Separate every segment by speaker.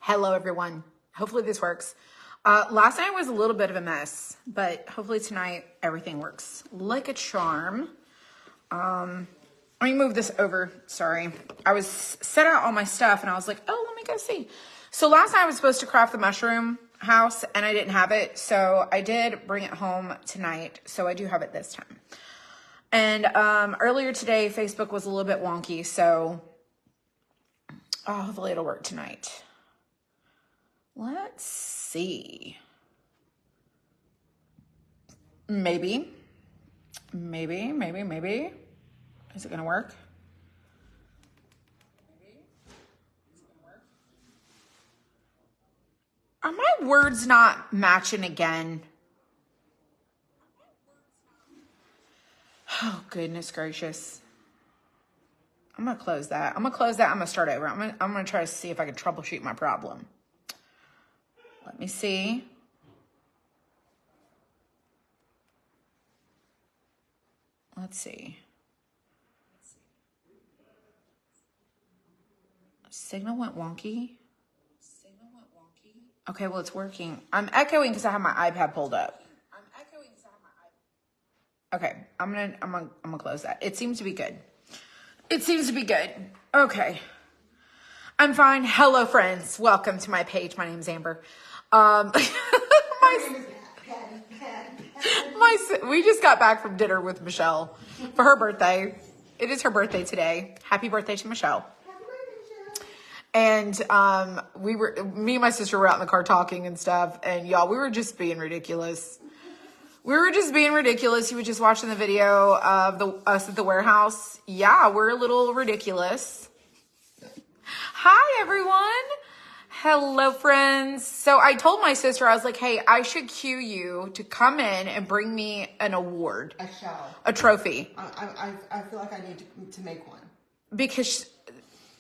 Speaker 1: Hello, everyone. Hopefully this works. Last night was a little bit of a mess, but hopefully tonight everything works like a charm. Let me move this over. Sorry. I was set out all my stuff and I was like, oh, let me go see. So last night I was supposed to craft the mushroom house and I didn't have it. So I did bring it home tonight. So I do have it this time. And earlier today, Facebook was a little bit wonky. So hopefully it'll work tonight. Let's see. Maybe. Is it going to work? Are my words not matching again? Oh, goodness gracious. I'm going to close that. I'm going to start over. I'm going to try to see if I can troubleshoot my problem. Let me see. Let's see. Signal went wonky. Okay, well, it's working. I'm echoing because I have my iPad pulled up. Okay, I'm gonna close that. It seems to be good. Okay. I'm fine. Hello, friends. Welcome to my page. My name's Amber. We just got back from dinner with Michelle for her birthday. It is her birthday today. Happy birthday to Michelle. And me and my sister were out in the car talking and stuff. And y'all, we were just being ridiculous. You were just watching the video of us at the warehouse. Yeah, we're a little ridiculous. Hi, everyone. Hello, friends. So I told my sister, I was like, hey, I should cue you to come in and bring me an award.
Speaker 2: I shall.
Speaker 1: A trophy.
Speaker 2: I feel like I need to make one.
Speaker 1: Because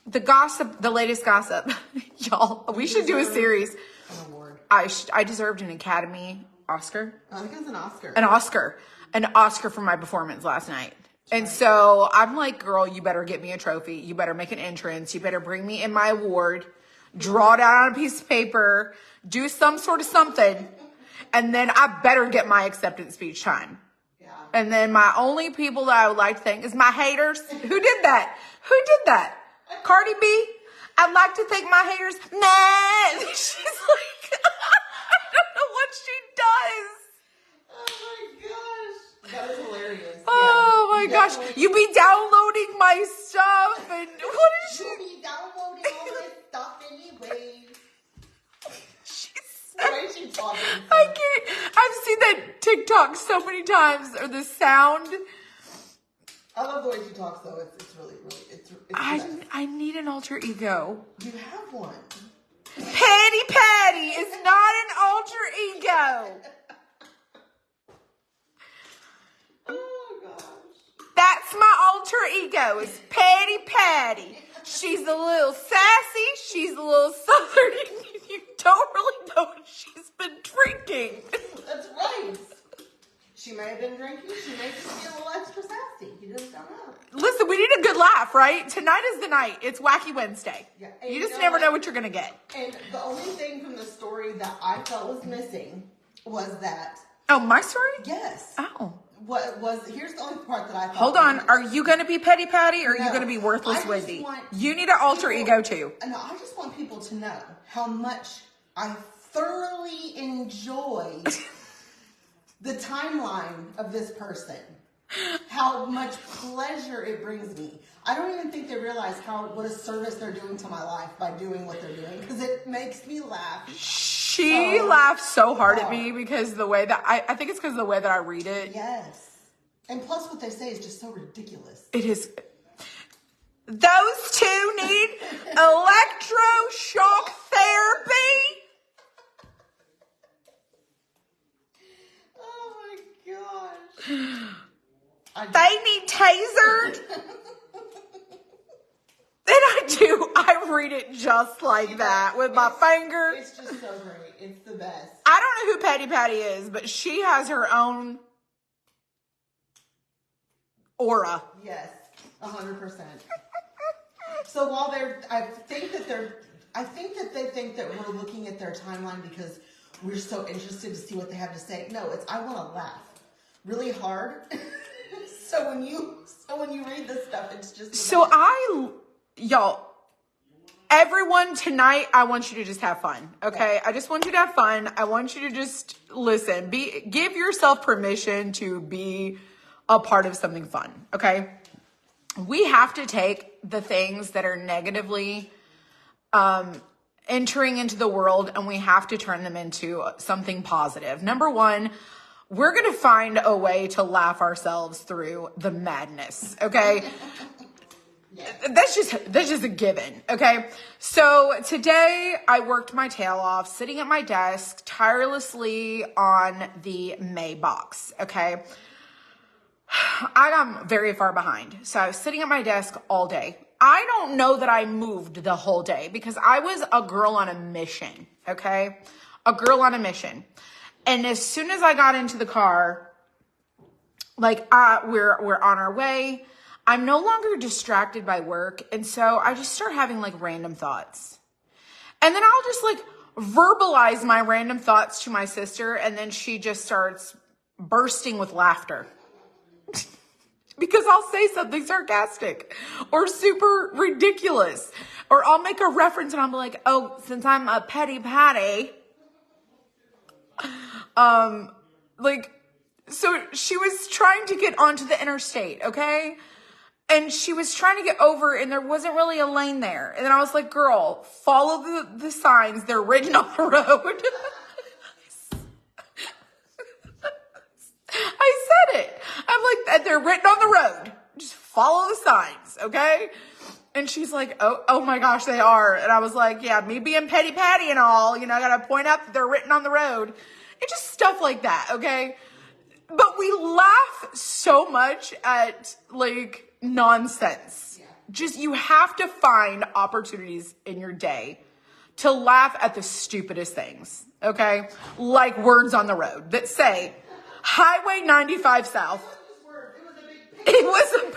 Speaker 1: the latest gossip, y'all, we should do a series.
Speaker 2: An award.
Speaker 1: I deserved an Academy Oscar.
Speaker 2: I think it was an Oscar.
Speaker 1: An Oscar for my performance last night. And so I'm like, girl, you better get me a trophy. You better make an entrance. You better bring me in my award. Draw it out on a piece of paper. Do some sort of something. And then I better get my acceptance speech time.
Speaker 2: Yeah.
Speaker 1: And then my only people that I would like to thank is my haters. Who did that? Cardi B? I'd like to thank my haters. Nah. She's like, I don't know what she does.
Speaker 2: Oh my gosh. That was hilarious.
Speaker 1: Oh my gosh. You be downloading my stuff and what is she?
Speaker 2: You be downloading all my stuff anyway.
Speaker 1: The
Speaker 2: way she talking.
Speaker 1: I can't. I've seen that TikTok so many times, or the sound.
Speaker 2: I love the way she talks, though. It's really, it's
Speaker 1: I need an alter ego.
Speaker 2: You have one.
Speaker 1: Patty is not an alter ego.
Speaker 2: Oh gosh.
Speaker 1: That's my alter ego. Is Patty. She's a little sassy. She's a little southern. You don't really know what she's been drinking.
Speaker 2: That's right. She may have been drinking. She may just be a little extra sassy. You just don't know.
Speaker 1: Listen, we need a good laugh, right? Tonight is the night. It's Wacky Wednesday.
Speaker 2: Yeah,
Speaker 1: you just never know what you're going to get.
Speaker 2: And the only thing from the story that I felt was missing was that...
Speaker 1: Oh, my story?
Speaker 2: Yes.
Speaker 1: Oh.
Speaker 2: Here's the only part that I thought...
Speaker 1: Hold on. Are you going to be Petty Patty or are you going to be Worthless Wendy? You need an alter ego too.
Speaker 2: No, I just want people to know how much I thoroughly enjoy the timeline of this person. How much pleasure it brings me. I don't even think they realize what a service they're doing to my life by doing what they're doing, because it makes me laugh.
Speaker 1: She laughs so hard at me because the way that I think it's because of the way that I read it.
Speaker 2: Yes. And plus what they say is just so ridiculous.
Speaker 1: It is. Those two need electroshock therapy.
Speaker 2: Oh my gosh.
Speaker 1: They need tasered. And I do. I read it just like that with my finger.
Speaker 2: It's just so great. It's the best.
Speaker 1: I don't know who Patty Patty is, but she has her own aura.
Speaker 2: Yes, 100%. So while I think that they're I think that they think that we're looking at their timeline because we're so interested to see what they have to say. No, it's I want to laugh really hard. So when you read this stuff, it's just
Speaker 1: y'all, everyone tonight, I want you to just have fun. Okay. I just want you to have fun. I want you to just listen, give yourself permission to be a part of something fun. Okay. We have to take the things that are negatively, entering into the world, and we have to turn them into something positive. Number one, we're going to find a way to laugh ourselves through the madness. Okay. That's just a given. Okay. So today I worked my tail off sitting at my desk tirelessly on the May box. Okay. I got very far behind. So I was sitting at my desk all day. I don't know that I moved the whole day because I was a girl on a mission. Okay. A girl on a mission. And as soon as I got into the car, like, we're on our way. I'm no longer distracted by work. And so I just start having like random thoughts. And then I'll just like verbalize my random thoughts to my sister. And then she just starts bursting with laughter. Because I'll say something sarcastic or super ridiculous. Or I'll make a reference and I'm like, oh, since I'm a petty patty. So she was trying to get onto the interstate, okay? And she was trying to get over and there wasn't really a lane there. And then I was like, girl, follow the signs. They're written on the road. I said it. I'm like, they're written on the road. Just follow the signs, okay? And she's like, oh my gosh, they are. And I was like, yeah, me being petty patty and all, I got to point out that they're written on the road. And just stuff like that, okay? But we laugh so much at like nonsense. Yeah. Just, you have to find opportunities in your day to laugh at the stupidest things, okay? Like words on the road that say Highway 95 South. It was an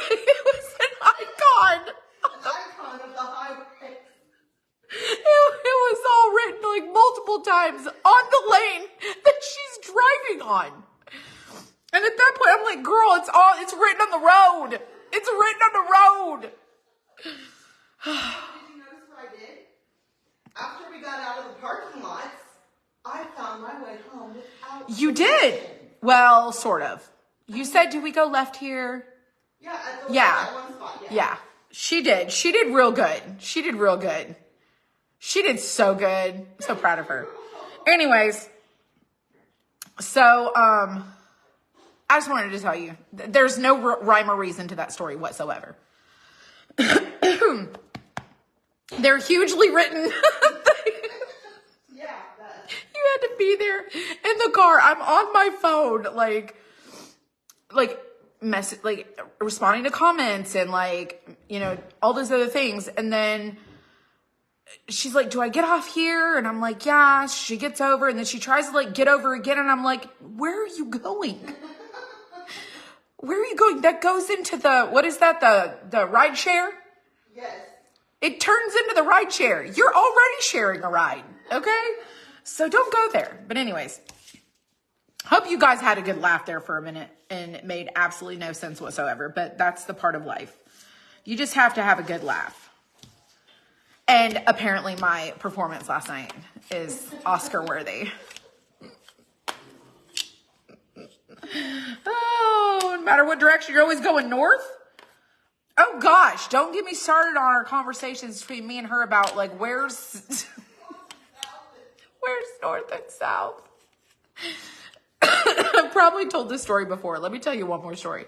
Speaker 1: icon.
Speaker 2: An icon of the highway.
Speaker 1: It was all written like multiple times on the lane that she's driving on. And at that point, I'm like, girl, it's written on the road. It's written on the road.
Speaker 2: Did you notice what I did? After we got out of the parking lots, I found my way home without.
Speaker 1: You did? Well, sort of. You said, do we go left here?
Speaker 2: Yeah, at
Speaker 1: that
Speaker 2: one spot.
Speaker 1: Yeah. She did. She did real good. She did real good. She did so good. I'm so proud of her. Anyways, so, I just wanted to tell you, there's no rhyme or reason to that story whatsoever. They're hugely written.
Speaker 2: Yeah.
Speaker 1: You had to be there in the car. I'm on my phone, like responding to comments and all those other things. And then she's like, do I get off here? And I'm like, yeah. She gets over and then she tries to get over again. And I'm like, where are you going? Where are you going? That goes into what is that? The ride share?
Speaker 2: Yes.
Speaker 1: It turns into the ride share. You're already sharing a ride. Okay. So don't go there. But anyways, hope you guys had a good laugh there for a minute and it made absolutely no sense whatsoever, but that's the part of life. You just have to have a good laugh. And apparently my performance last night is Oscar worthy. Oh, no matter what direction, you're always going north. Oh gosh, don't get me started on our conversations between me and her about where's north and south. I've probably told this story before. Let me tell you one more story.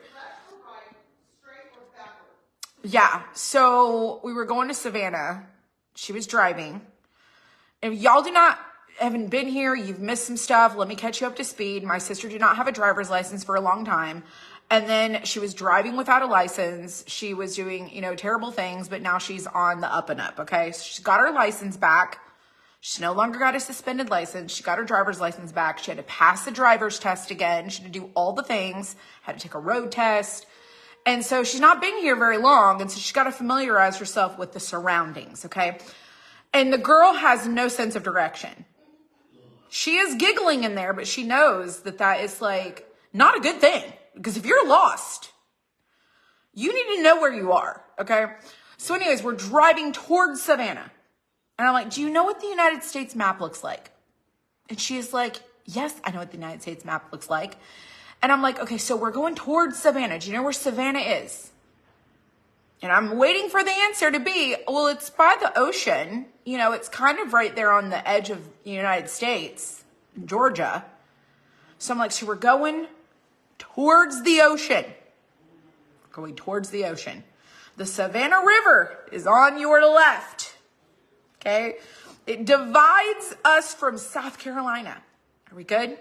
Speaker 1: Yeah, so we were going to Savannah. She was driving. If y'all haven't been here, you've missed some stuff. Let me catch you up to speed. My sister did not have a driver's license for a long time. And then she was driving without a license. She was doing, terrible things, but now she's on the up and up, okay? So she got her license back. She no longer got a suspended license. She got her driver's license back. She had to pass the driver's test again. She had to do all the things, had to take a road test. And so she's not been here very long. And so she's got to familiarize herself with the surroundings, okay? And the girl has no sense of direction. She is giggling in there, but she knows that that is like not a good thing. Because if you're lost, you need to know where you are, okay? So anyways, we're driving towards Savannah. And I'm like, do you know what the United States map looks like? And she is like, yes, I know what the United States map looks like. And I'm like, okay, so we're going towards Savannah. Do you know where Savannah is? And I'm waiting for the answer to be, well, it's by the ocean. You know, it's kind of right there on the edge of the United States, Georgia. So I'm like, so we're going towards the ocean. Going towards the ocean. The Savannah River is on your left. Okay? It divides us from South Carolina. Are we good?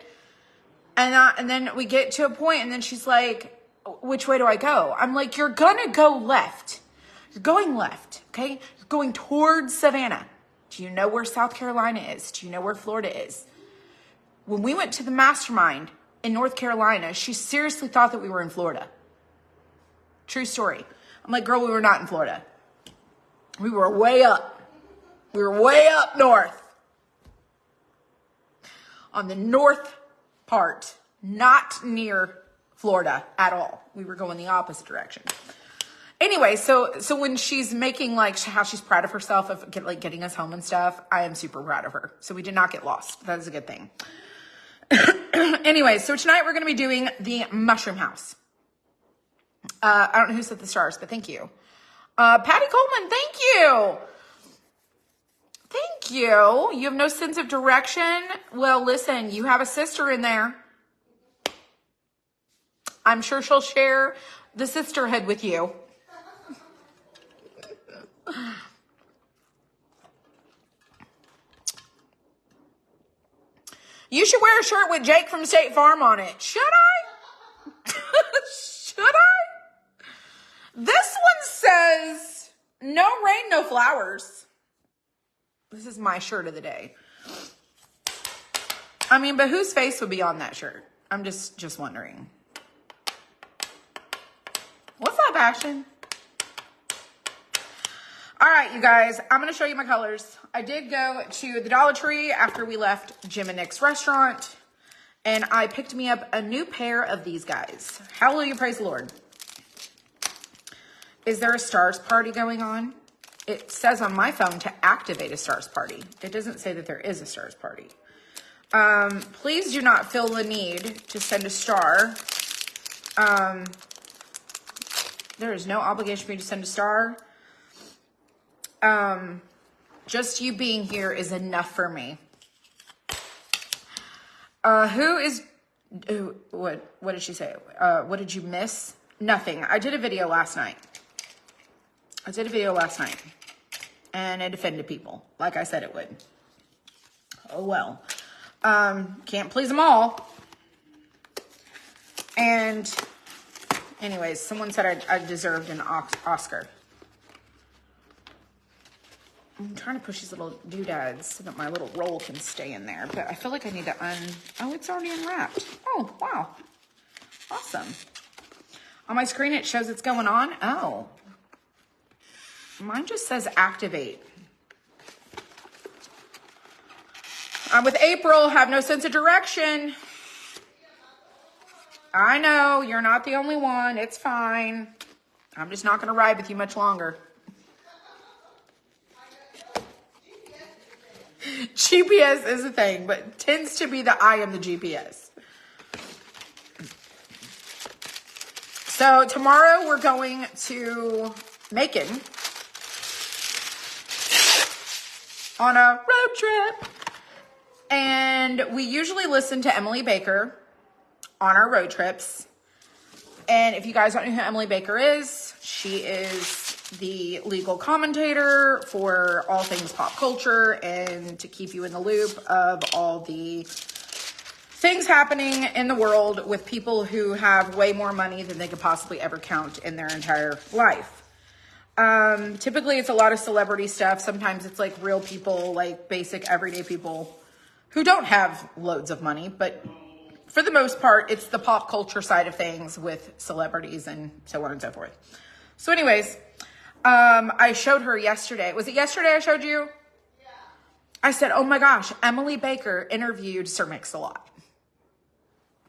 Speaker 1: And then we get to a point, and then she's like, which way do I go? I'm like, you're gonna go left. You're going left, okay? You're going towards Savannah. Do you know where South Carolina is? Do you know where Florida is? When we went to the mastermind in North Carolina, she seriously thought that we were in Florida. True story. I'm like, girl, we were not in Florida. We were way up. We were way up north. On the north part, not near Florida at all. We were going the opposite direction. Anyway, so when she's making like how she's proud of herself of getting us home and stuff, I am super proud of her. So we did not get lost. That is a good thing. Anyway, so tonight we're going to be doing the mushroom house. I don't know who set the stars, but thank you. Patty Coleman, thank you. Thank you. You have no sense of direction? Well, listen, you have a sister in there. I'm sure she'll share the sisterhood with you. You should wear a shirt with Jake from State Farm on it. Should I? Should I? This one says, no rain, no flowers. This is my shirt of the day. I mean, but whose face would be on that shirt? I'm just wondering. What's up, Ashton? All right, you guys, I'm going to show you my colors. I did go to the Dollar Tree after we left Jim and Nick's restaurant, and I picked me up a new pair of these guys. Hallelujah, praise the Lord. Is there a stars party going on? It says on my phone to activate a stars party. It doesn't say that there is a stars party. Please do not feel the need to send a star. There is no obligation for you to send a star. Just you being here is enough for me. What did she say? What did you miss? Nothing. I did a video last night. And it offended people, like I said it would. Oh well. Can't please them all. And anyways, someone said I deserved an Oscar. I'm trying to push these little doodads so that my little roll can stay in there, but I feel like I need to oh, it's already unwrapped. Oh, wow. Awesome. On my screen, it shows it's going on. Oh. Mine just says activate. I'm with April, have no sense of direction. I know, you're not the only one. It's fine. I'm just not going to ride with you much longer. GPS is a thing, but tends to be the I am the GPS. So tomorrow we're going to Macon on a road trip. And we usually listen to Emily Baker on our road trips. And if you guys don't know who Emily Baker is, she is the legal commentator for all things pop culture and to keep you in the loop of all the things happening in the world with people who have way more money than they could possibly ever count in their entire life. Typically it's a lot of celebrity stuff. Sometimes it's like real people, like basic everyday people who don't have loads of money, but for the most part, it's the pop culture side of things with celebrities and so on and so forth. So anyways, I showed her yesterday. Was it yesterday I showed you? Yeah. I said, oh my gosh, Emily Baker interviewed Sir Mix-a-Lot.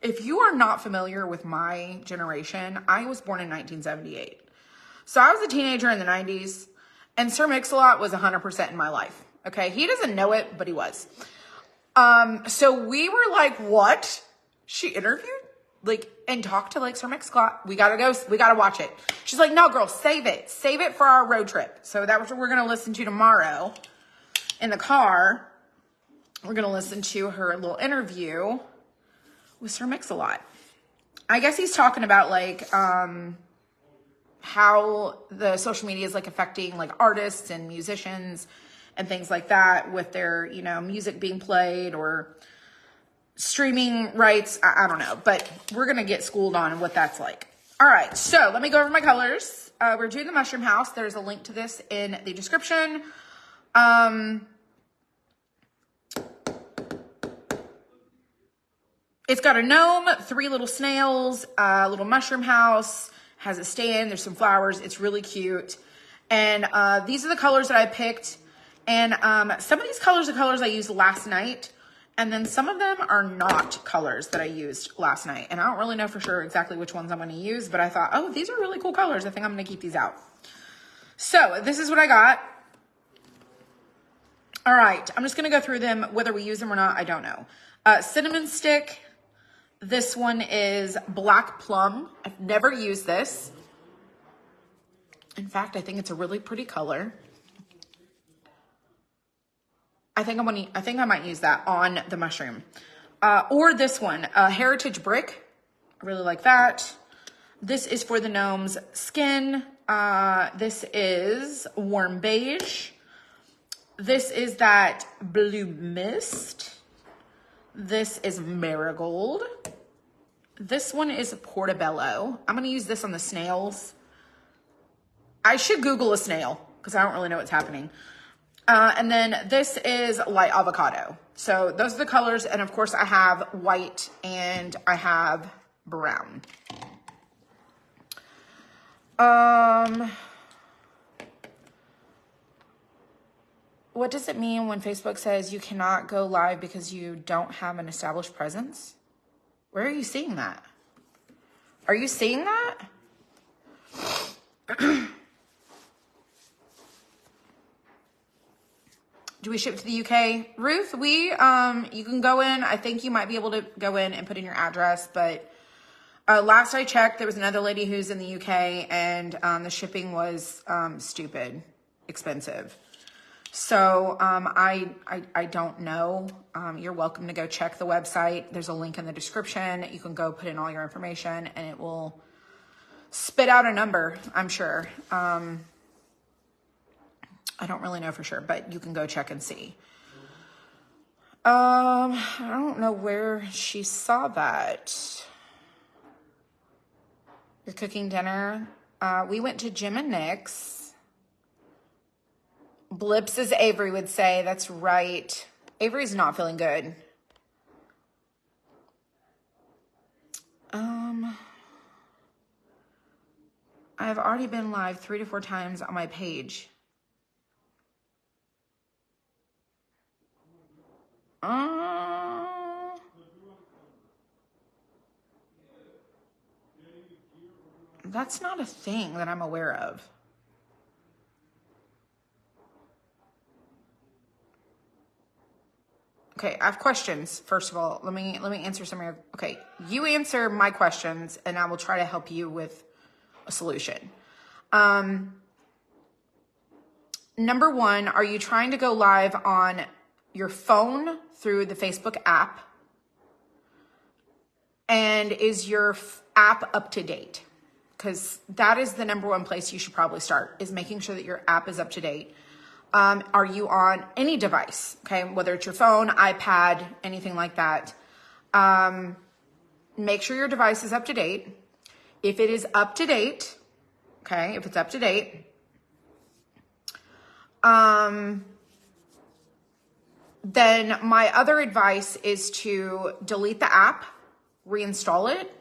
Speaker 1: If you are not familiar with my generation, I was born in 1978. So I was a teenager in the 90s, and Sir Mix-a-Lot was 100% in my life. Okay, he doesn't know it, but he was. So we were like, what? She interviewed? Like, and talked to like Sir Mix-a-Lot. We gotta watch it. She's like, no girl, save it. Save it for our road trip. So that's what we're gonna listen to tomorrow in the car. We're gonna listen to her little interview with Sir Mix-a-Lot. I guess he's talking about like how the social media is like affecting like artists and musicians and things like that with their, you know, music being played or streaming rights. I don't know, but we're gonna get schooled on what that's like. All right, so let me go over my colors. We're doing the mushroom house. There's a link to this in the description. It's got a gnome, 3 little snails, a little mushroom house, has a stand, there's some flowers, it's really cute. And these are the colors that I picked. And some of these colors are colors I used last night. And then some of them are not colors that I used last night. And I don't really know for sure exactly which ones I'm going to use, but I thought, oh, these are really cool colors. I think I'm going to keep these out. So this is what I got. All right, I'm just going to go through them. Whether we use them or not, I don't know. Cinnamon stick. This one is black plum. I've never used this. In fact, I think it's a really pretty color. I think I might use that on the mushroom. Or this one, heritage brick. I really like that. This is for the gnome's skin. This is warm beige. This is that blue mist. This is marigold. This one is portobello. I'm going to use this on the snails. I should Google a snail because I don't really know what's happening. And then this is light avocado. So those are the colors. And of course I have white and I have brown. What does it mean when Facebook says you cannot go live because you don't have an established presence? Where are you seeing that? Are you seeing that? Do we ship to the UK? Ruth, you can go in. I think you might be able to go in and put in your address, but last I checked, there was another lady who's in the UK and the shipping was stupid expensive. So I don't know. You're welcome to go check the website. There's a link in the description. You can go put in all your information and it will spit out a number, I'm sure. I don't really know for sure, but you can go check and see. I don't know where she saw that. You're cooking dinner. We went to Jim and Nick's. Blips, as Avery would say. That's right. Avery's not feeling good. I've already been live 3 to 4 times on my page. That's not a thing that I'm aware of. Okay, I have questions. First of all, let me answer some of your, okay, you answer my questions and I will try to help you with a solution. Number one, are you trying to go live on your phone through the Facebook app? And is your app up to date? Because that is the number one place you should probably start, is making sure that your app is up to date. Are you on any device? Okay, whether it's your phone, iPad, anything like that. Make sure your device is up to date. If it is up to date, okay, if it's up to date, then my other advice is to delete the app, reinstall it,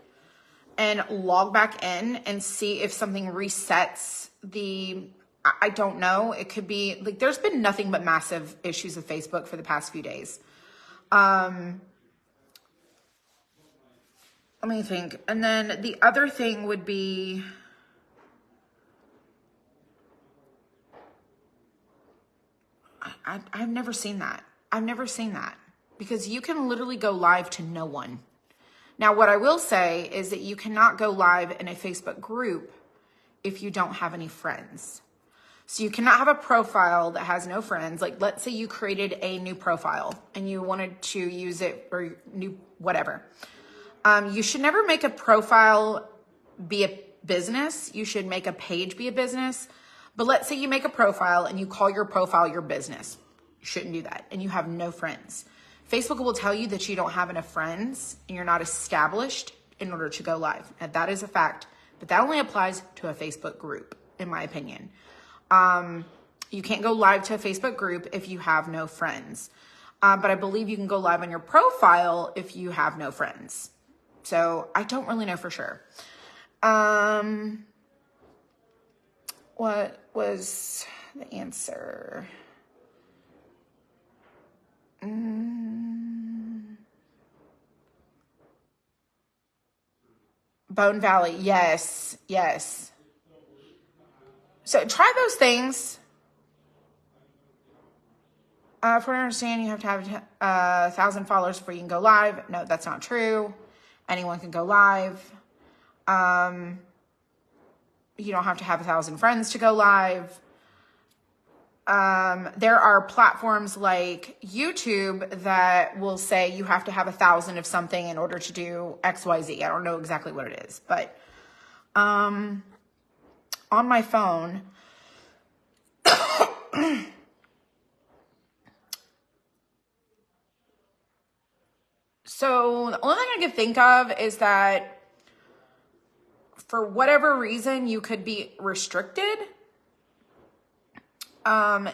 Speaker 1: and log back in and see if something resets the I don't know. It could be like, there's been nothing but massive issues with Facebook for the past few days. Let me think. And then the other thing would be, I've never seen that. I've never seen that, because you can literally go live to no one. Now, what I will say is that you cannot go live in a Facebook group if you don't have any friends. So you cannot have a profile that has no friends. Like, let's say you created a new profile and you wanted to use it, or new whatever. You should never make a profile be a business. You should make a page be a business. But let's say you make a profile and you call your profile your business. You shouldn't do that. And you have no friends. Facebook will tell you that you don't have enough friends and you're not established in order to go live. And that is a fact, but that only applies to a Facebook group, in my opinion. You can't go live to a Facebook group if you have no friends. But I believe you can go live on your profile if you have no friends. So I don't really know for sure. What was the answer? Bone Valley. Yes. Yes. So try those things. For what I understand, you have to have 1,000 followers before you can go live. No, that's not true. Anyone can go live. You don't have to have 1,000 friends to go live. There are platforms like YouTube that will say you have to have 1,000 of something in order to do XYZ. I don't know exactly what it is, but on my phone, so the only thing I can think of is that for whatever reason, you could be restricted.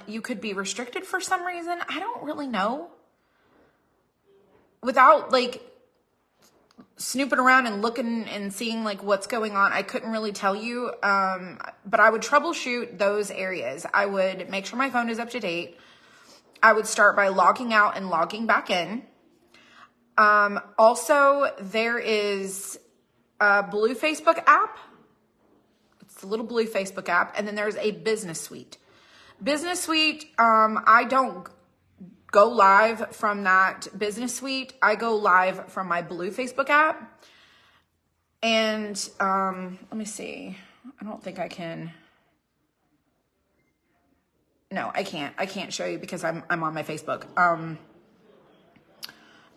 Speaker 1: You could be restricted for some reason. I don't really know. Without like snooping around and looking and seeing like what's going on, I couldn't really tell you. But I would troubleshoot those areas. I would make sure my phone is up to date. I would start by logging out and logging back in. Also, there is a blue Facebook app. It's a little blue Facebook app. And then there's a business suite. Business suite, I don't go live from that business suite. I go live from my blue Facebook app. And let me see. I don't think I can. No, I can't. I can't show you because I'm on my Facebook.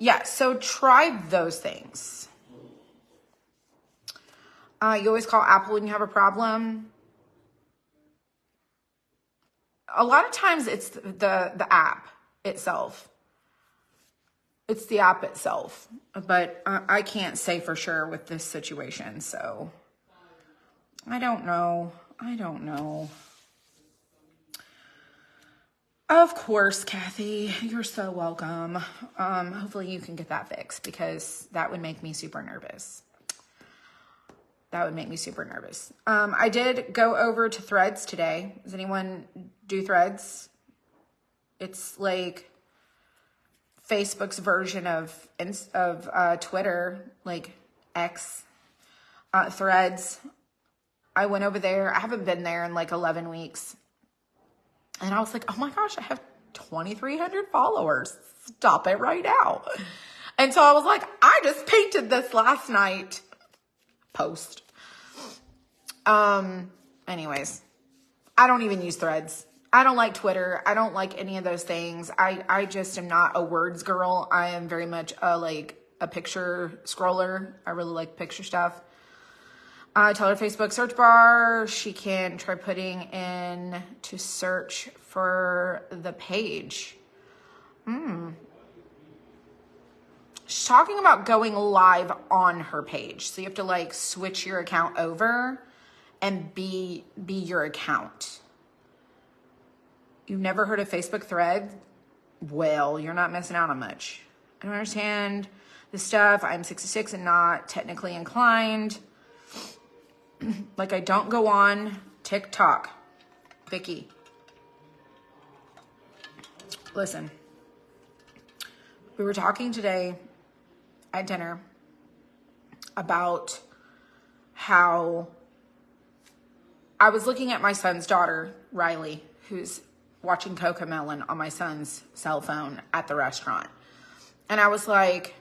Speaker 1: Yeah, so try those things. You always call Apple when you have a problem. A lot of times it's the app itself. It's the app itself. But I can't say for sure with this situation. So I don't know. Of course, Kathy, you're so welcome. Hopefully you can get that fixed because that would make me super nervous. I did go over to Threads today. Does anyone do Threads? It's like Facebook's version of Twitter, like X, Threads. I went over there. I haven't been there in like 11 weeks. And I was like, oh my gosh, I have 2,300 followers. Stop it right now. And so I was like, I just painted this last night. Post. Anyways, I don't even use Threads. I don't like Twitter. I don't like any of those things. I just am not a words girl. I am very much a picture scroller. I really like picture stuff. I tell her Facebook search bar, she can try putting in to search for the page. She's talking about going live on her page. So you have to like switch your account over and be your account. You've never heard of Facebook Thread? Well, you're not missing out on much. I don't understand the stuff. I'm 66 and not technically inclined. Like I don't go on TikTok. Vicky, listen, we were talking today at dinner about how I was looking at my son's daughter, Riley, who's watching Cocomelon on my son's cell phone at the restaurant. And I was like,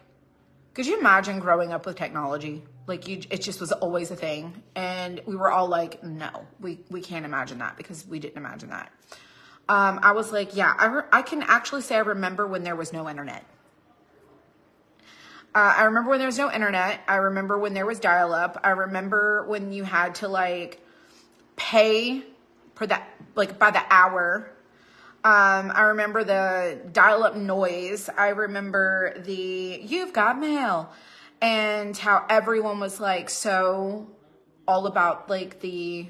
Speaker 1: could you imagine growing up with technology? Like, it just was always a thing. And we were all like, no, we can't imagine that, because we didn't imagine that. I was like, yeah, I can actually say I remember when there was no internet. I remember when there was no internet. I remember when there was dial-up. I remember when you had to like pay for that, like by the hour. I remember the dial-up noise. I remember the "you've got mail," and how everyone was like so all about like the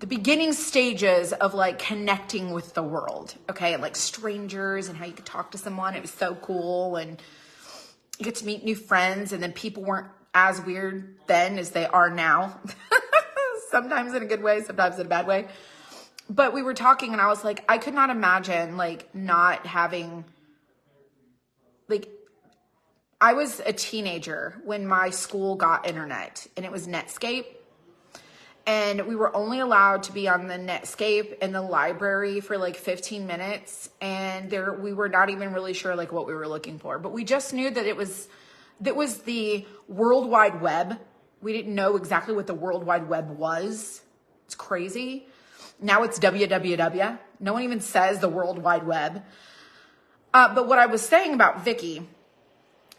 Speaker 1: beginning stages of like connecting with the world. Okay. And like strangers and how you could talk to someone. It was so cool. And you get to meet new friends, and then people weren't as weird then as they are now. Sometimes in a good way, sometimes in a bad way. But we were talking, and I was like, I could not imagine like not having, like, I was a teenager when my school got internet, and it was Netscape. And we were only allowed to be on the Netscape in the library for like 15 minutes. And we were not even really sure like what we were looking for. But we just knew that it was the World Wide Web. We didn't know exactly what the World Wide Web was. It's crazy. Now it's www. No one even says the World Wide Web. But what I was saying about Vicky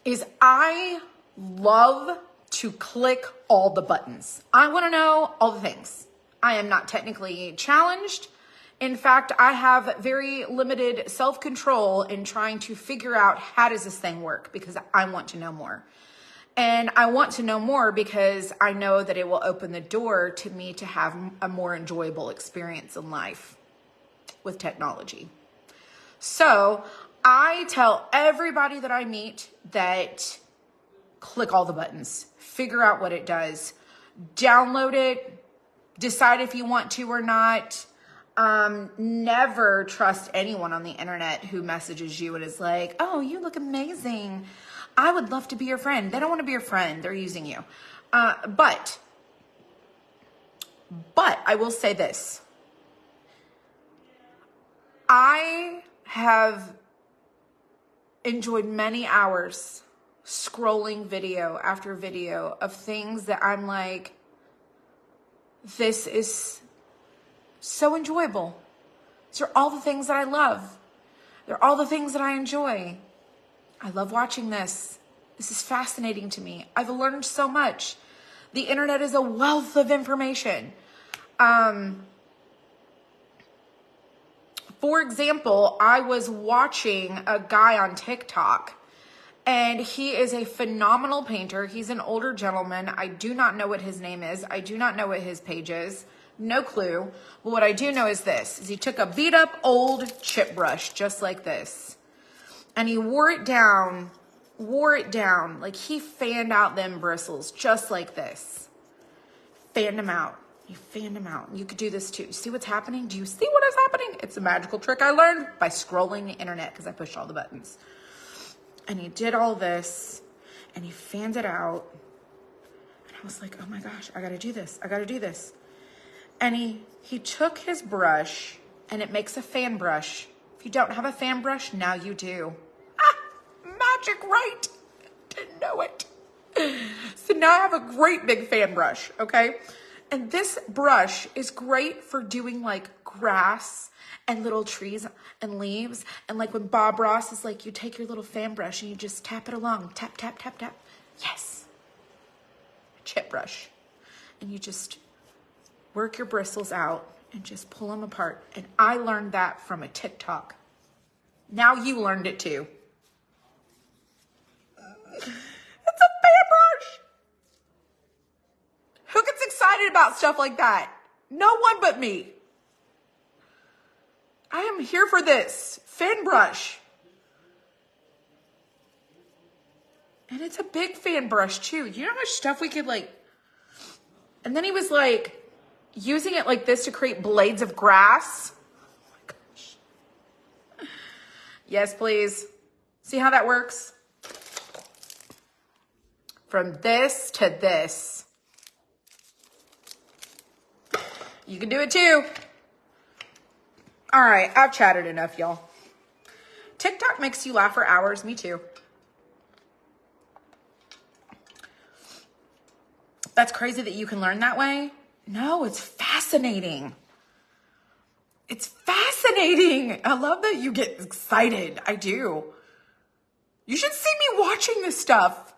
Speaker 1: is I love to click all the buttons. I want to know all the things. I am not technically challenged. In fact, I have very limited self-control in trying to figure out how does this thing work, because I want to know more. And I want to know more because I know that it will open the door to me to have a more enjoyable experience in life with technology. So I tell everybody that I meet that click all the buttons, figure out what it does, download it, decide if you want to or not. Never trust anyone on the internet who messages you and is like, oh, you look amazing. I would love to be your friend. They don't want to be your friend. They're using you. But I will say this. I have enjoyed many hours scrolling video after video of things that I'm like, this is so enjoyable. These are all the things that I love. They're all the things that I enjoy. I love watching this. This is fascinating to me. I've learned so much. The internet is a wealth of information. For example, I was watching a guy on TikTok, and he is a phenomenal painter. He's an older gentleman. I do not know what his name is. I do not know what his page is. No clue. But what I do know is this, is he took a beat up old chip brush just like this, and he wore it down, like he fanned out them bristles just like this. Fanned them out. You fanned them out. You could do this too. See what's happening? Do you see what is happening? It's a magical trick I learned by scrolling the internet because I pushed all the buttons. And he did all this, and he fanned it out. And I was like, oh my gosh, I gotta do this. I gotta do this. And he took his brush, and it makes a fan brush. If you don't have a fan brush, now you do. Magic, right? Didn't know it. So now I have a great big fan brush, okay? And this brush is great for doing like grass and little trees and leaves. And like when Bob Ross is like, you take your little fan brush and you just tap it along. Tap, tap, tap, tap. Yes. A chip brush. And you just work your bristles out and just pull them apart. And I learned that from a TikTok. Now you learned it too. It's a fan brush. Who gets excited about stuff like that? No one but me. I am here for this. Fan brush. And it's a big fan brush too. You know how much stuff we could like... And then he was like, using it like this to create blades of grass. Oh my gosh. Yes, please. See how that works? From this to this. You can do it too. All right, I've chatted enough, y'all. TikTok makes you laugh for hours. Me too. That's crazy that you can learn that way. No, it's fascinating. It's fascinating. I love that you get excited. I do. You should see me watching this stuff.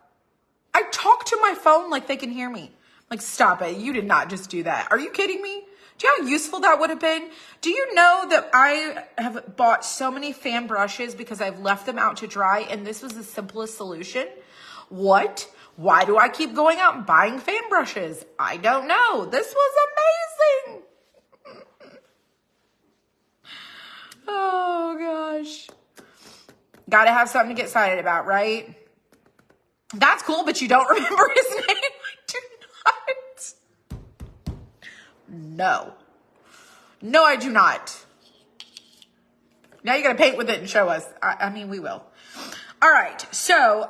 Speaker 1: I talk to my phone like they can hear me. Like, stop it. You did not just do that. Are you kidding me? Do you know how useful that would have been? Do you know that I have bought so many fan brushes because I've left them out to dry and this was the simplest solution? What? Why do I keep going out and buying fan brushes? I don't know. This was amazing. Oh gosh. Gotta have something to get excited about, right? That's cool, but you don't remember his name? I do not. No. No, I do not. Now you gotta paint with it and show us. I mean, we will. All right, so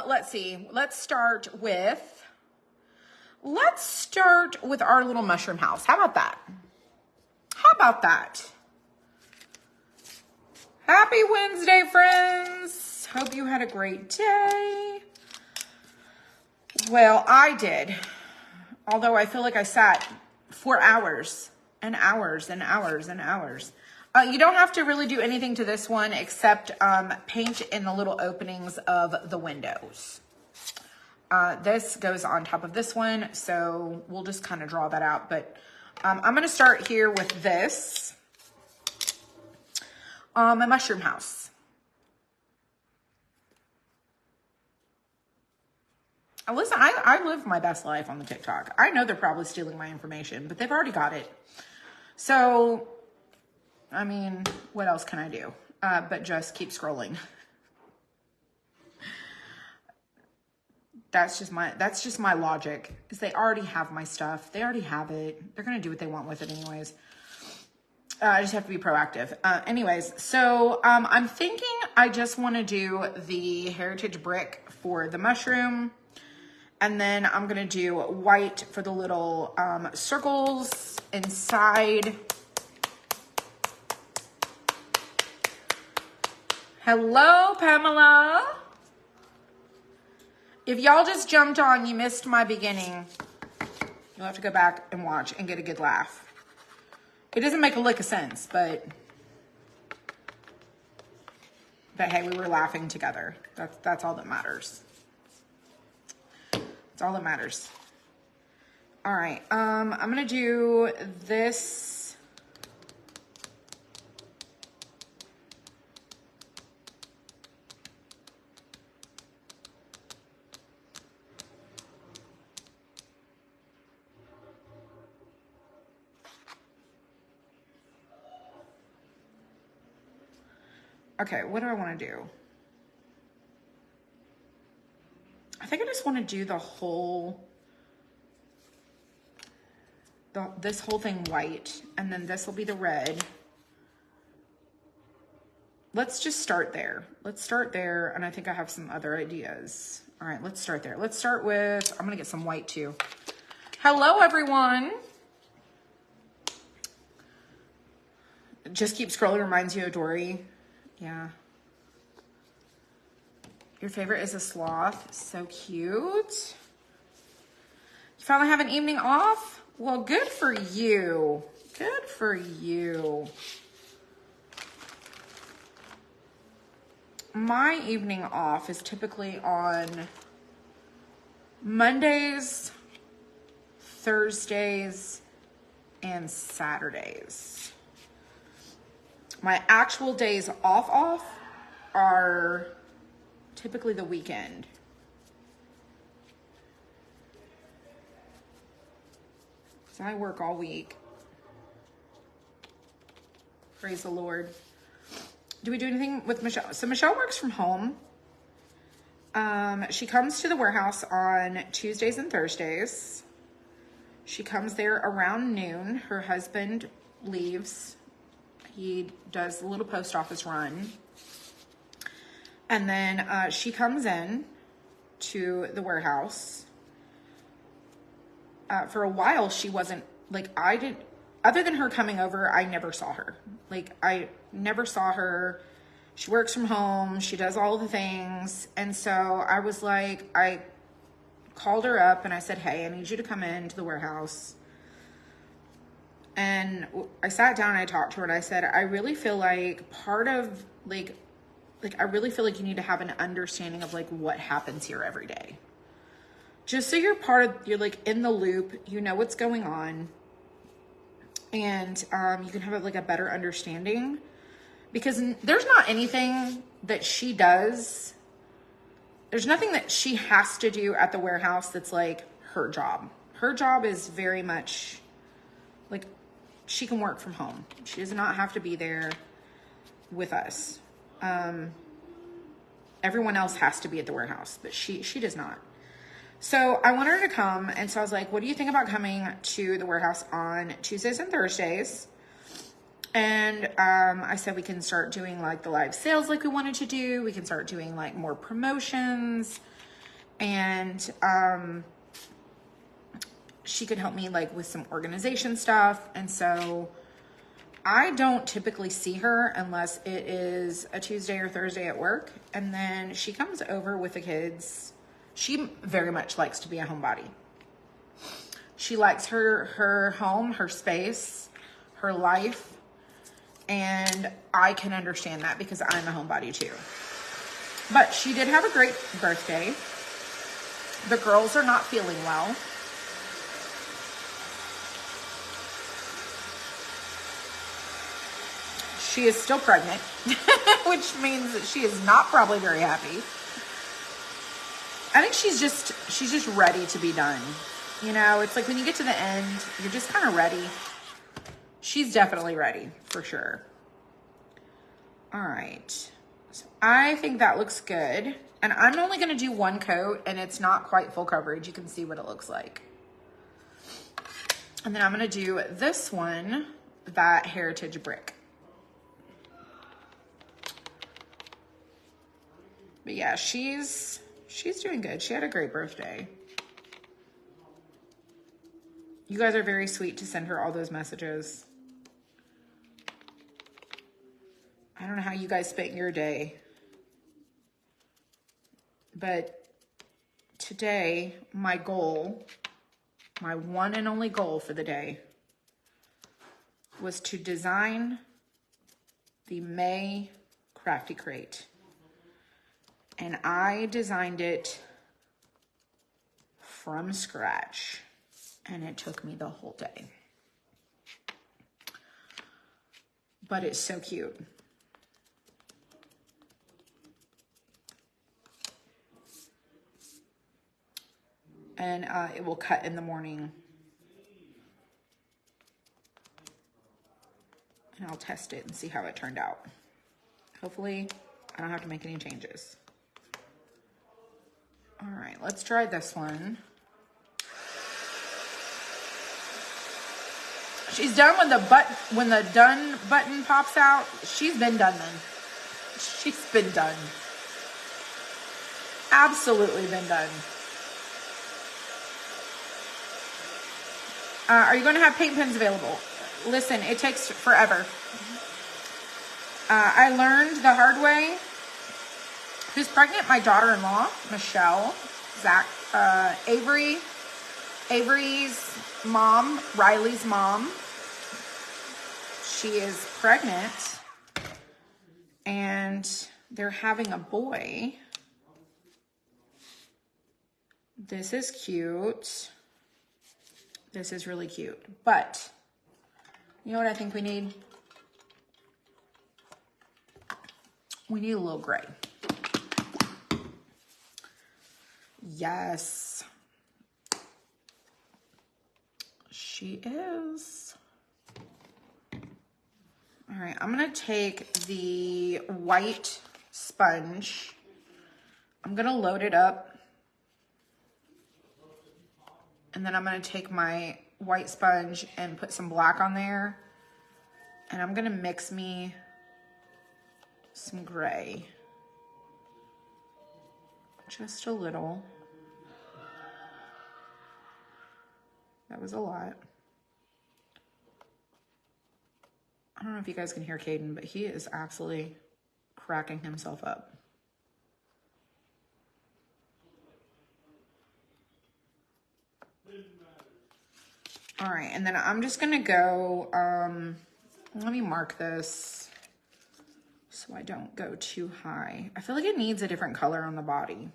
Speaker 1: let's see. Let's start with our little mushroom house. How about that? How about that? Happy Wednesday, friends. Hope you had a great day. Well, I did. Although I feel like I sat for hours and hours and hours and hours. You don't have to really do anything to this one except paint in the little openings of the windows. This goes on top of this one, so we'll just kind of draw that out. But I'm going to start here with this, my mushroom house. Listen, I live my best life on the TikTok. I know they're probably stealing my information, but they've already got it. So, I mean, what else can I do? But just keep scrolling. That's just my logic, is they already have my stuff. They already have it. They're going to do what they want with it anyways. I just have to be proactive. Anyways, so I'm thinking I just want to do the heritage brick for the mushroom. And then I'm going to do white for the little circles inside. Hello, Pamela. If y'all just jumped on, you missed my beginning. You'll have to go back and watch and get a good laugh. It doesn't make a lick of sense, but hey, we were laughing together. That's all that matters. That's all that matters. All right, I'm gonna do this. Okay, what do I want to do? I think I just want to do the whole, this whole thing white, and then this will be the red. Let's just start there. Let's start there, and I think I have some other ideas. All right, let's start there. Let's start with, I'm gonna get some white too. Hello, everyone. Just keep scrolling, reminds you of Dory. Yeah. Your favorite is a sloth. So cute. You finally have an evening off? Well, good for you. Good for you. My evening off is typically on Mondays, Thursdays, and Saturdays. My actual days off are typically the weekend. So I work all week. Praise the Lord. Do we do anything with Michelle? So Michelle works from home. She comes to the warehouse on Tuesdays and Thursdays. She comes there around noon. Her husband leaves. He does a little post office run. And then she comes in to the warehouse. For a while, she wasn't, like, other than her coming over, I never saw her. Like, I never saw her. She works from home. She does all the things. And so I was like, I called her up and I said, hey, I need you to come into the warehouse. And I sat down and I talked to her and I said, I really feel like part of, like, I really feel like you need to have an understanding of, like, what happens here every day. Just so you're you're, like, in the loop, you know what's going on. And you can have, like, a better understanding. Because there's not anything that she does. There's nothing that she has to do at the warehouse that's, like, her job. Her job is very much, like, she can work from home. She does not have to be there with us. Everyone else has to be at the warehouse, but she does not. So I want her to come, and so I was like, what do you think about coming to the warehouse on Tuesdays and Thursdays? And I said we can start doing, like, the live sales like we wanted to do. We can start doing, like, more promotions. And she could help me, like, with some organization stuff. And so I don't typically see her unless it is a Tuesday or Thursday at work. And then she comes over with the kids. She very much likes to be a homebody. She likes her home, her space, her life. And I can understand that because I'm a homebody too. But she did have a great birthday. The girls are not feeling well. She is still pregnant, which means that she is not probably very happy. I think she's just ready to be done. You know, it's like when you get to the end, you're just kind of ready. She's definitely ready, for sure. All right. So I think that looks good. And I'm only going to do one coat, and it's not quite full coverage. You can see what it looks like. And then I'm going to do this one, that heritage brick. But yeah, she's doing good. She had a great birthday. You guys are very sweet to send her all those messages. I don't know how you guys spent your day. But today, my goal, my one and only goal for the day, was to design the May Crafty Crate. And I designed it from scratch. And it took me the whole day. But it's so cute. And it will cut in the morning. And I'll test it and see how it turned out. Hopefully, I don't have to make any changes. All right, let's try this one. She's done when the done button pops out. She's been done then. She's been done. Absolutely been done. Are you going to have paint pens available? Listen, it takes forever. I learned the hard way. Who's pregnant? My daughter-in-law, Michelle, Zach, Avery's mom, Riley's mom. She is pregnant and they're having a boy. This is cute. This is really cute. But you know what I think we need? We need a little gray. Yes. She is. All right, I'm gonna take the white sponge. I'm gonna load it up. And then I'm gonna take my white sponge and put some black on there. And I'm gonna mix me some gray. Just a little. That was a lot. I don't know if you guys can hear Caden, but he is absolutely cracking himself up. All right, and then I'm just gonna go, let me mark this so I don't go too high. I feel like it needs a different color on the body.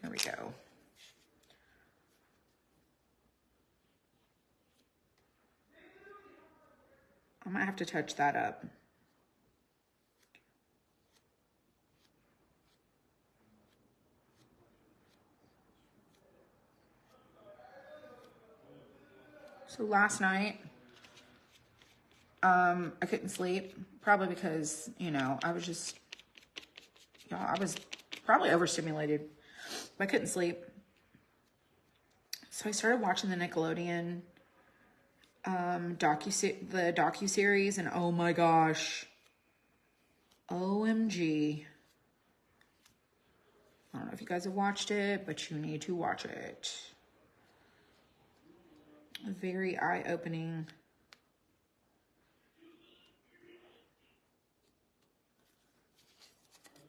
Speaker 1: There we go. I might have to touch that up. So last night, I couldn't sleep, probably because, you know, I was probably overstimulated. I couldn't sleep. So I started watching the Nickelodeon docu-series, and oh my gosh, OMG. I don't know if you guys have watched it, but you need to watch it. Very eye-opening.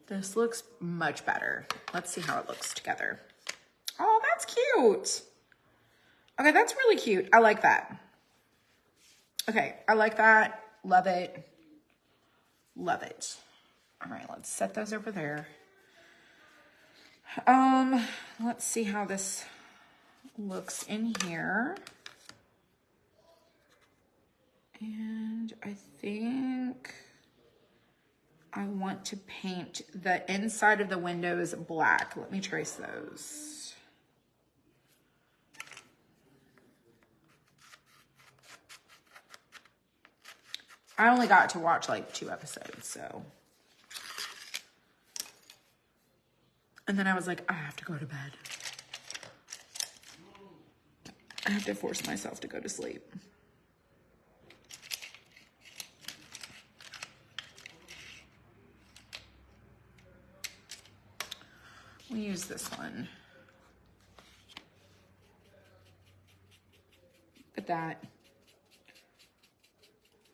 Speaker 1: This looks much better. Let's see how it looks together. Oh, that's cute. Okay, that's really cute. I like that. Okay, I like that. Love it. Love it. All right, let's set those over there. Let's see how this looks in here. And I think I want to paint the inside of the windows black. Let me trace those. I only got to watch like 2 episodes, so. And then I was like, I have to go to bed. I have to force myself to go to sleep. We'll use this one. Look at that.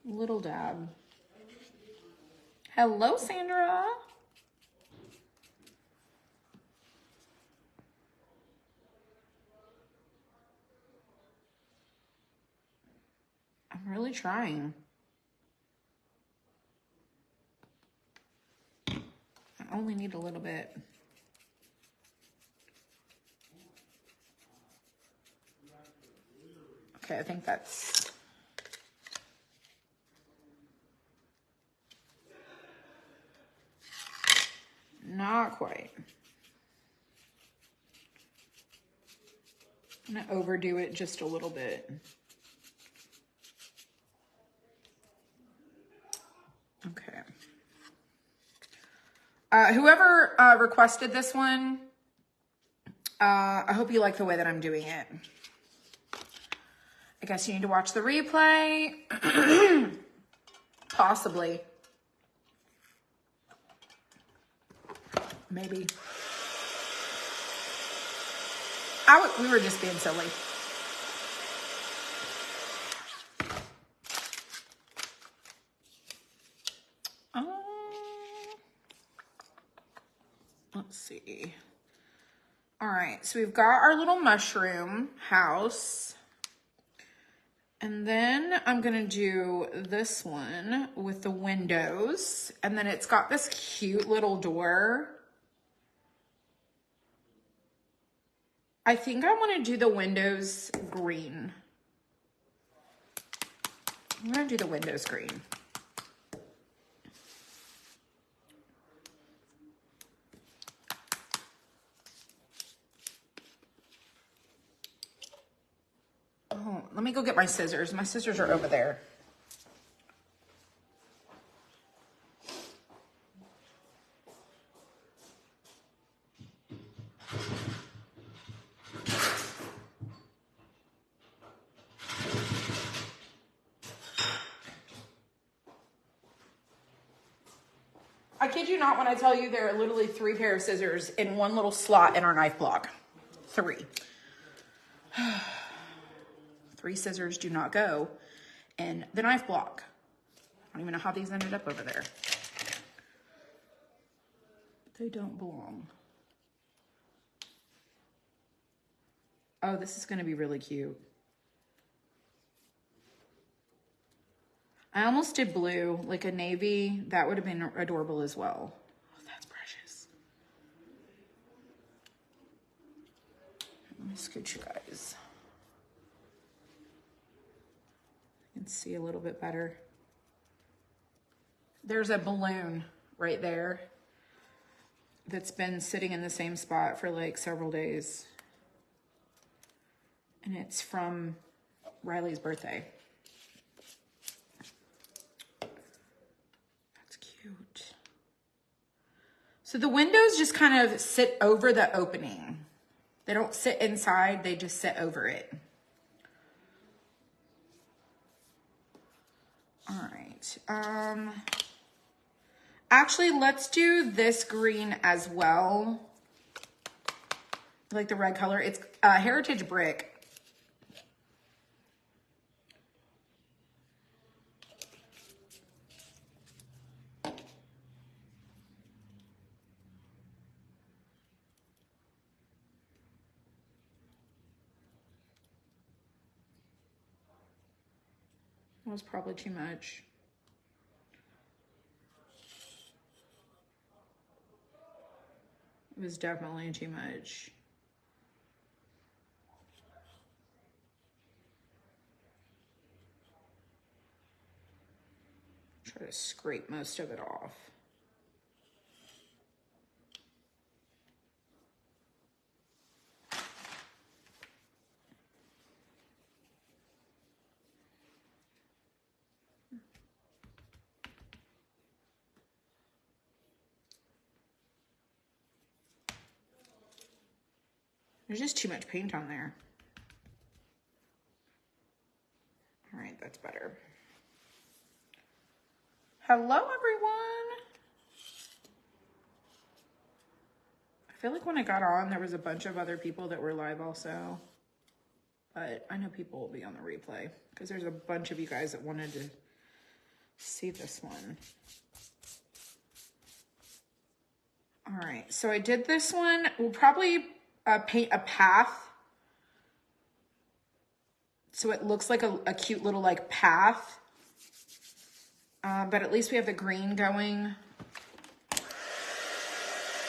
Speaker 1: Little dab. Hello, Sandra. I'm really trying. I only need a little bit. Okay, I think that's not quite. I'm gonna overdo it just a little bit. Okay. Whoever requested this one, I hope you like the way that I'm doing it. I guess you need to watch the replay. Possibly. Maybe. We were just being silly. Let's see. All right, so we've got our little mushroom house. And then I'm gonna do this one with the windows. And then it's got this cute little door. I think I wanna do the windows green. I'm gonna do the windows green. Oh, let me go get my scissors. My scissors are over there. I kid you not when I tell you there are literally 3 pair of scissors in one little slot in our knife block. 3. 3 scissors do not go in the knife block. I don't even know how these ended up over there. They don't belong. Oh, this is going to be really cute. I almost did blue, like a navy. That would have been adorable as well. Oh, that's precious. Let me scoot you guys. You can see a little bit better. There's a balloon right there that's been sitting in the same spot for like several days. And it's from Riley's birthday. That's cute. So the windows just kind of sit over the opening. They don't sit inside, they just sit over it. All right. Actually, let's do this green as well. I like the red color. It's Heritage Brick. That was probably too much. It was definitely too much. Try to scrape most of it off. There's just too much paint on there. All right, that's better. Hello, everyone. I feel like when I got on, there was a bunch of other people that were live also. But I know people will be on the replay because there's a bunch of you guys that wanted to see this one. All right, so I did this one. We'll probably paint a path so it looks like a cute little like path, but at least we have the green going.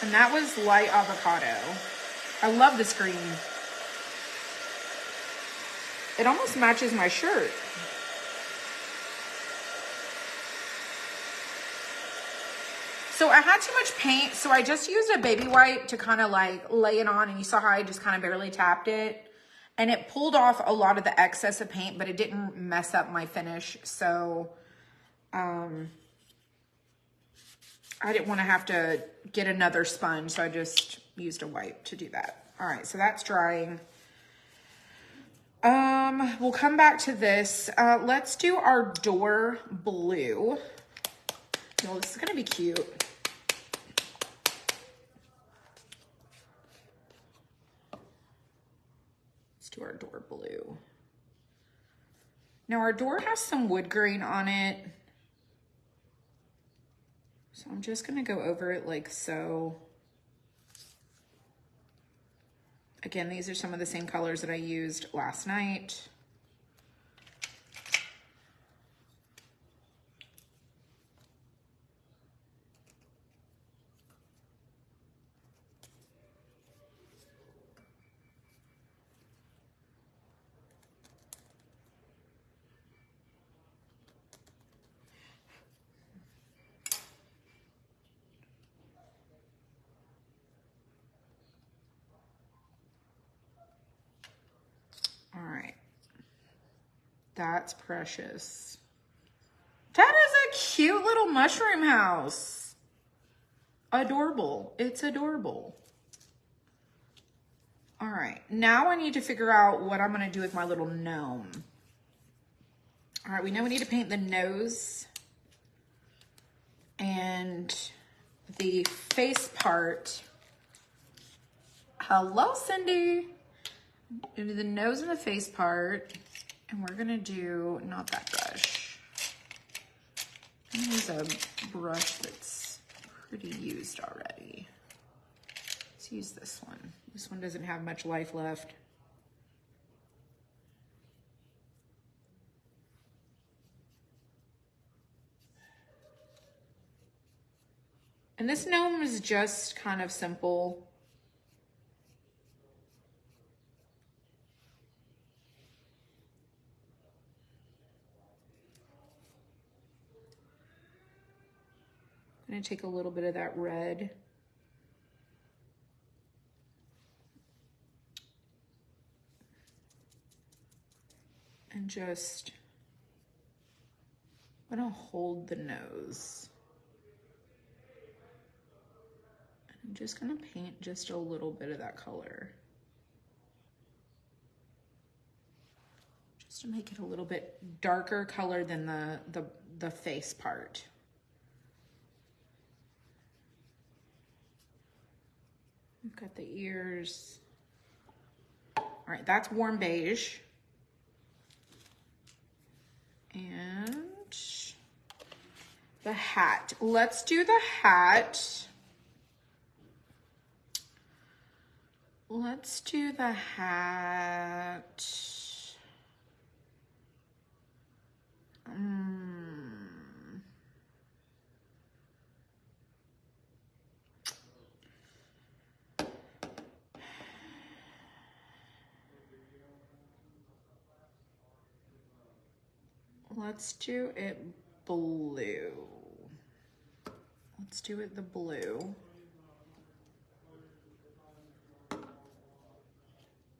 Speaker 1: And that was light avocado. I love this green. It almost matches my shirt. So I had too much paint, so I just used a baby wipe to kind of like lay it on, and you saw how I just kind of barely tapped it. And it pulled off a lot of the excess of paint, but it didn't mess up my finish. So I didn't want to have to get another sponge, so I just used a wipe to do that. All right, so that's drying. We'll come back to this. Let's do our door blue. Well, this is gonna be cute. Let's do our door blue. Now our door has some wood grain on it. So I'm just gonna go over it like so. Again, these are some of the same colors that I used last night. All right, that's precious. That is a cute little mushroom house. Adorable. It's adorable. All right, now I need to figure out what I'm gonna do with my little gnome. All right, we know we need to paint the nose and the face part. Hello, Cindy. Do the nose and the face part. And we're gonna do, not that brush. I'm gonna use a brush that's pretty used already. Let's use this one. This one doesn't have much life left. And this gnome is just kind of simple. I'm gonna take a little bit of that red. And just, I'm gonna hold the nose. I'm just gonna paint just a little bit of that color. Just to make it a little bit darker color than the face part. We've got the ears. All right, that's warm beige. And the hat. Let's do the hat. Let's do the hat. Let's do it blue. Let's do it the blue.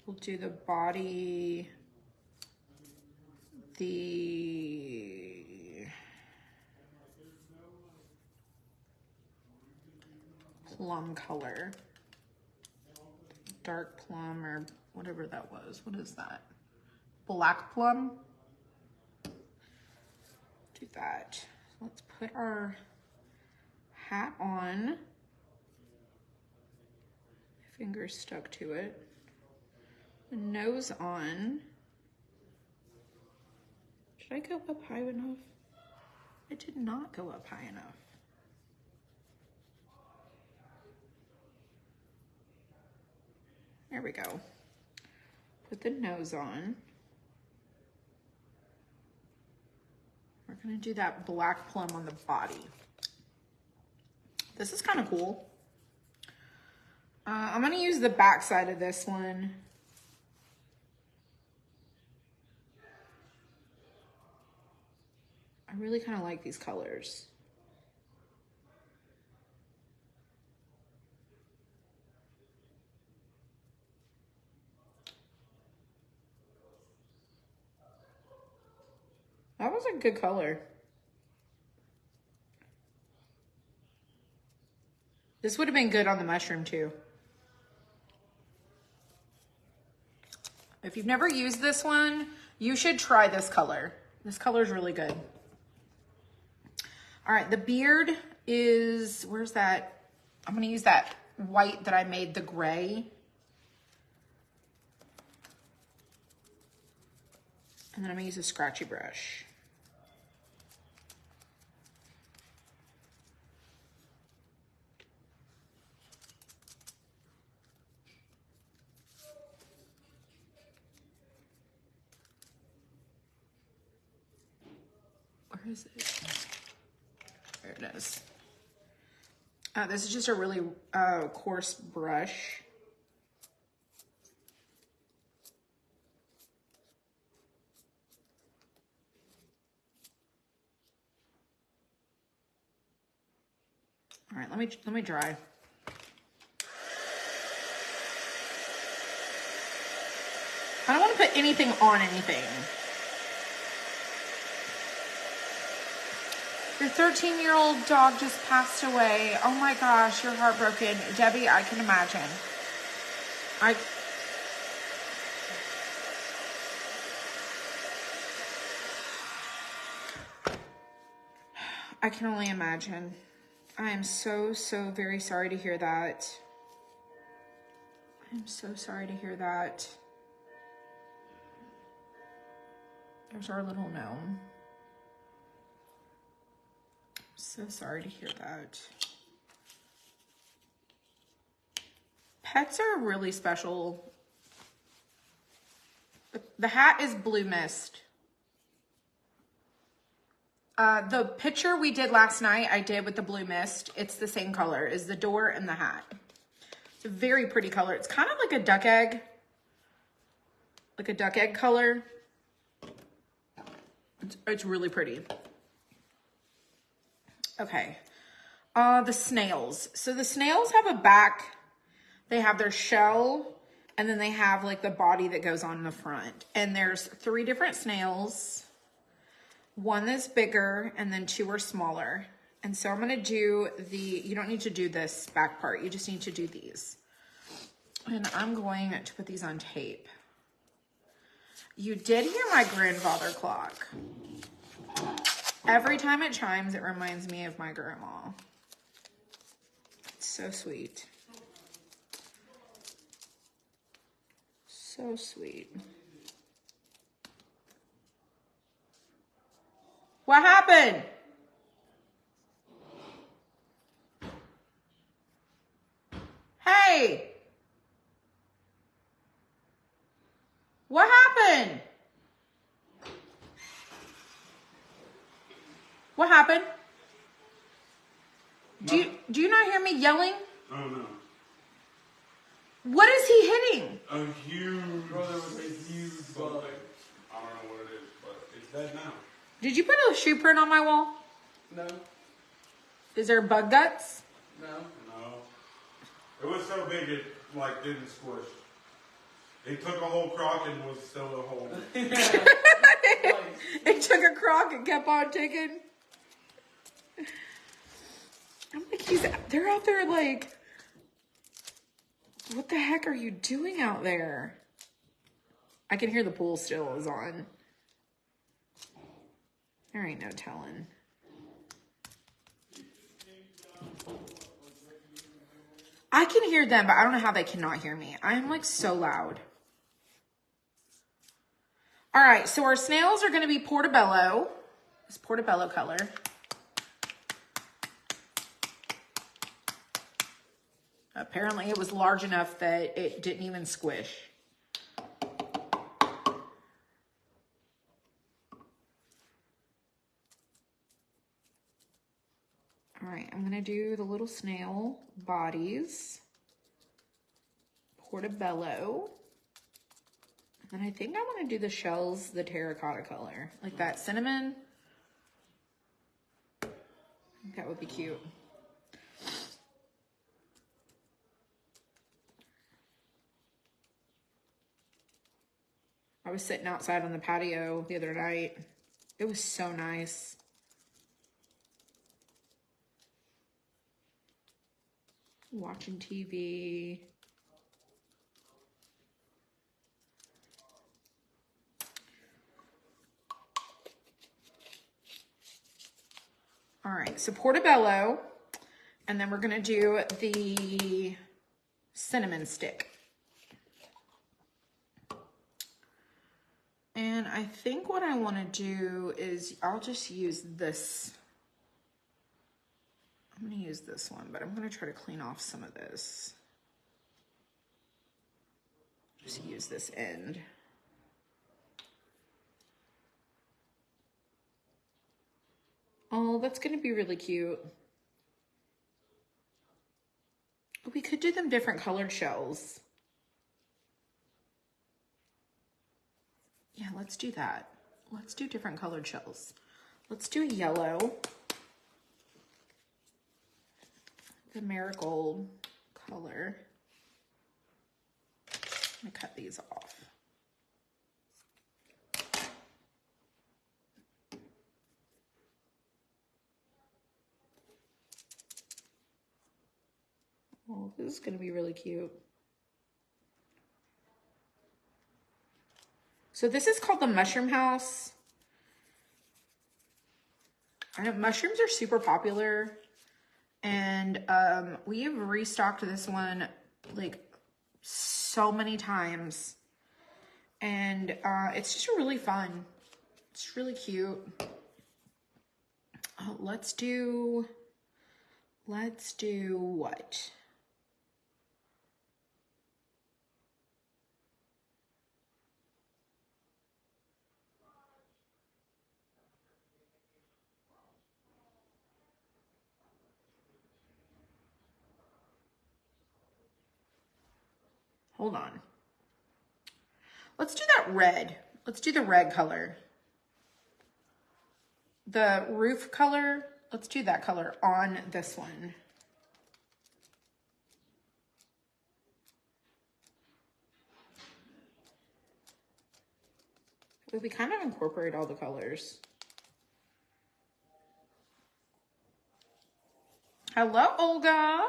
Speaker 1: We'll do the body, the plum color, dark plum or whatever that was. What is that? Black plum? Do that. Let's put our hat on. My finger's stuck to it. The nose on. Should I go up high enough? I did not go up high enough. There we go. Put the nose on. We're gonna do that black plum on the body. This is kind of cool. I'm gonna use the back side of this one. I really kind of like these colors. That was a good color. This would have been good on the mushroom too. If you've never used this one, you should try this color. This color is really good. All right, the beard is, where's that? I'm gonna use that white that I made the gray. And then I'm gonna use a scratchy brush. Where is it? There it is. This is just a really coarse brush. All right, let me dry. I don't want to put anything on anything. Your 13-year-old dog just passed away. Oh my gosh, you're heartbroken. Debbie, I can imagine. I can only imagine. I am so, so very sorry to hear that. I'm so sorry to hear that. There's our little gnome. So sorry to hear that. Pets are really special. The hat is blue mist. The picture we did last night, I did with the blue mist. It's the same color as the door and the hat. It's a very pretty color. It's kind of like a duck egg. Like a duck egg color. It's really pretty. Okay. The snails. So the snails have a back. They have their shell, and then they have like the body that goes on the front. And there's 3 different snails. One that's bigger, and then 2 are smaller. And so I'm gonna do you don't need to do this back part, you just need to do these. And I'm going to put these on tape. You did hear my grandfather clock. Every time it chimes, it reminds me of my grandma. It's so sweet. So sweet. What happened? Hey! What happened? What happened? Do you not hear me yelling?
Speaker 3: Oh no.
Speaker 1: What is he hitting?
Speaker 3: A huge, bro, there was a huge bug. I don't know what it is, but it's dead now.
Speaker 1: Did you put a shoe print on my wall?
Speaker 3: No.
Speaker 1: Is there bug guts?
Speaker 3: No. No. It was so big it like didn't squish. It took a whole crock and was still a hole.
Speaker 1: It took a crock and kept on ticking. I'm like, they're out there like, what the heck are you doing out there? I can hear the pool still is on. There ain't no telling. I can hear them, but I don't know how they cannot hear me. I'm like so loud. All right, so our snails are going to be portobello. It's portobello color. Apparently it was large enough that it didn't even squish. All right, I'm gonna do the little snail bodies. Portobello. And I think I wanna do the shells, the terracotta color. Like that cinnamon. I think that would be cute. I was sitting outside on the patio the other night. It was so nice. Watching TV. All right, so portobello, and then we're gonna do the cinnamon stick. And I think what I wanna do is, I'll just use this. I'm gonna use this one, but I'm gonna try to clean off some of this. Just use this end. Oh, that's gonna be really cute. We could do them different colored shells. Yeah, let's do that. Let's do different colored shells. Let's do a yellow. The marigold color. I'm gonna cut these off. Oh, this is gonna be really cute. So this is called the mushroom house. I know mushrooms are super popular And we have restocked this one like so many times. And it's just really fun. It's really cute. Let's do what? Hold on. Let's do that red. Let's do the red color. The roof color, let's do that color on this one. We kind of incorporate all the colors. Hello, Olga.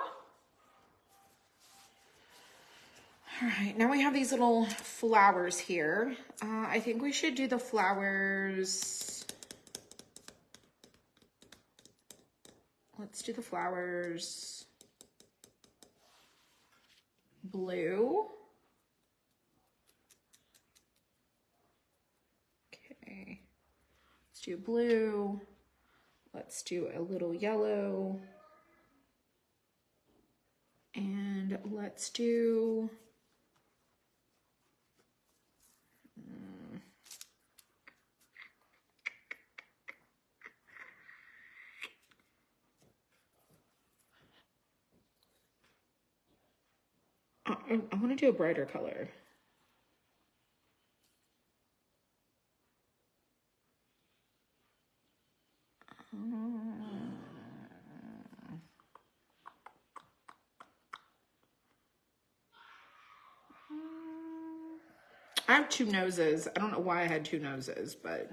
Speaker 1: All right, now we have these little flowers here. I think we should do the flowers. Let's do the flowers blue. Okay, let's do blue. Let's do a little yellow. And let's do I want to do a brighter color. I have two noses. I don't know why I had two noses, but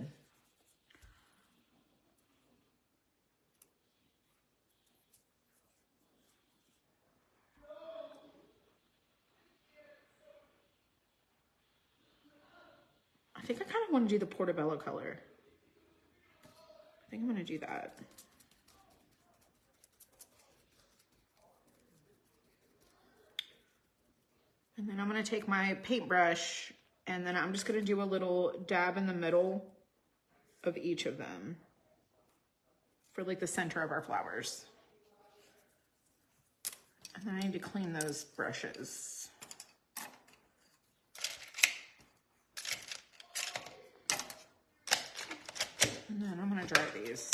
Speaker 1: I think I kind of want to do the portobello color. I think I'm going to do that. And then I'm going to take my paintbrush and then I'm just going to do a little dab in the middle of each of them for like the center of our flowers. And then I need to clean those brushes. And then I'm going to dry these.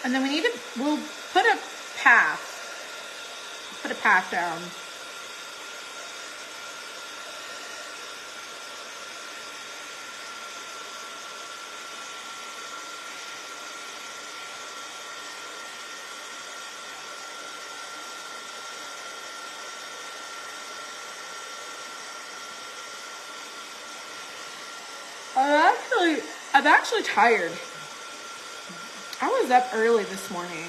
Speaker 1: And then we'll put a path. Put a path down. I'm actually tired. I was up early this morning.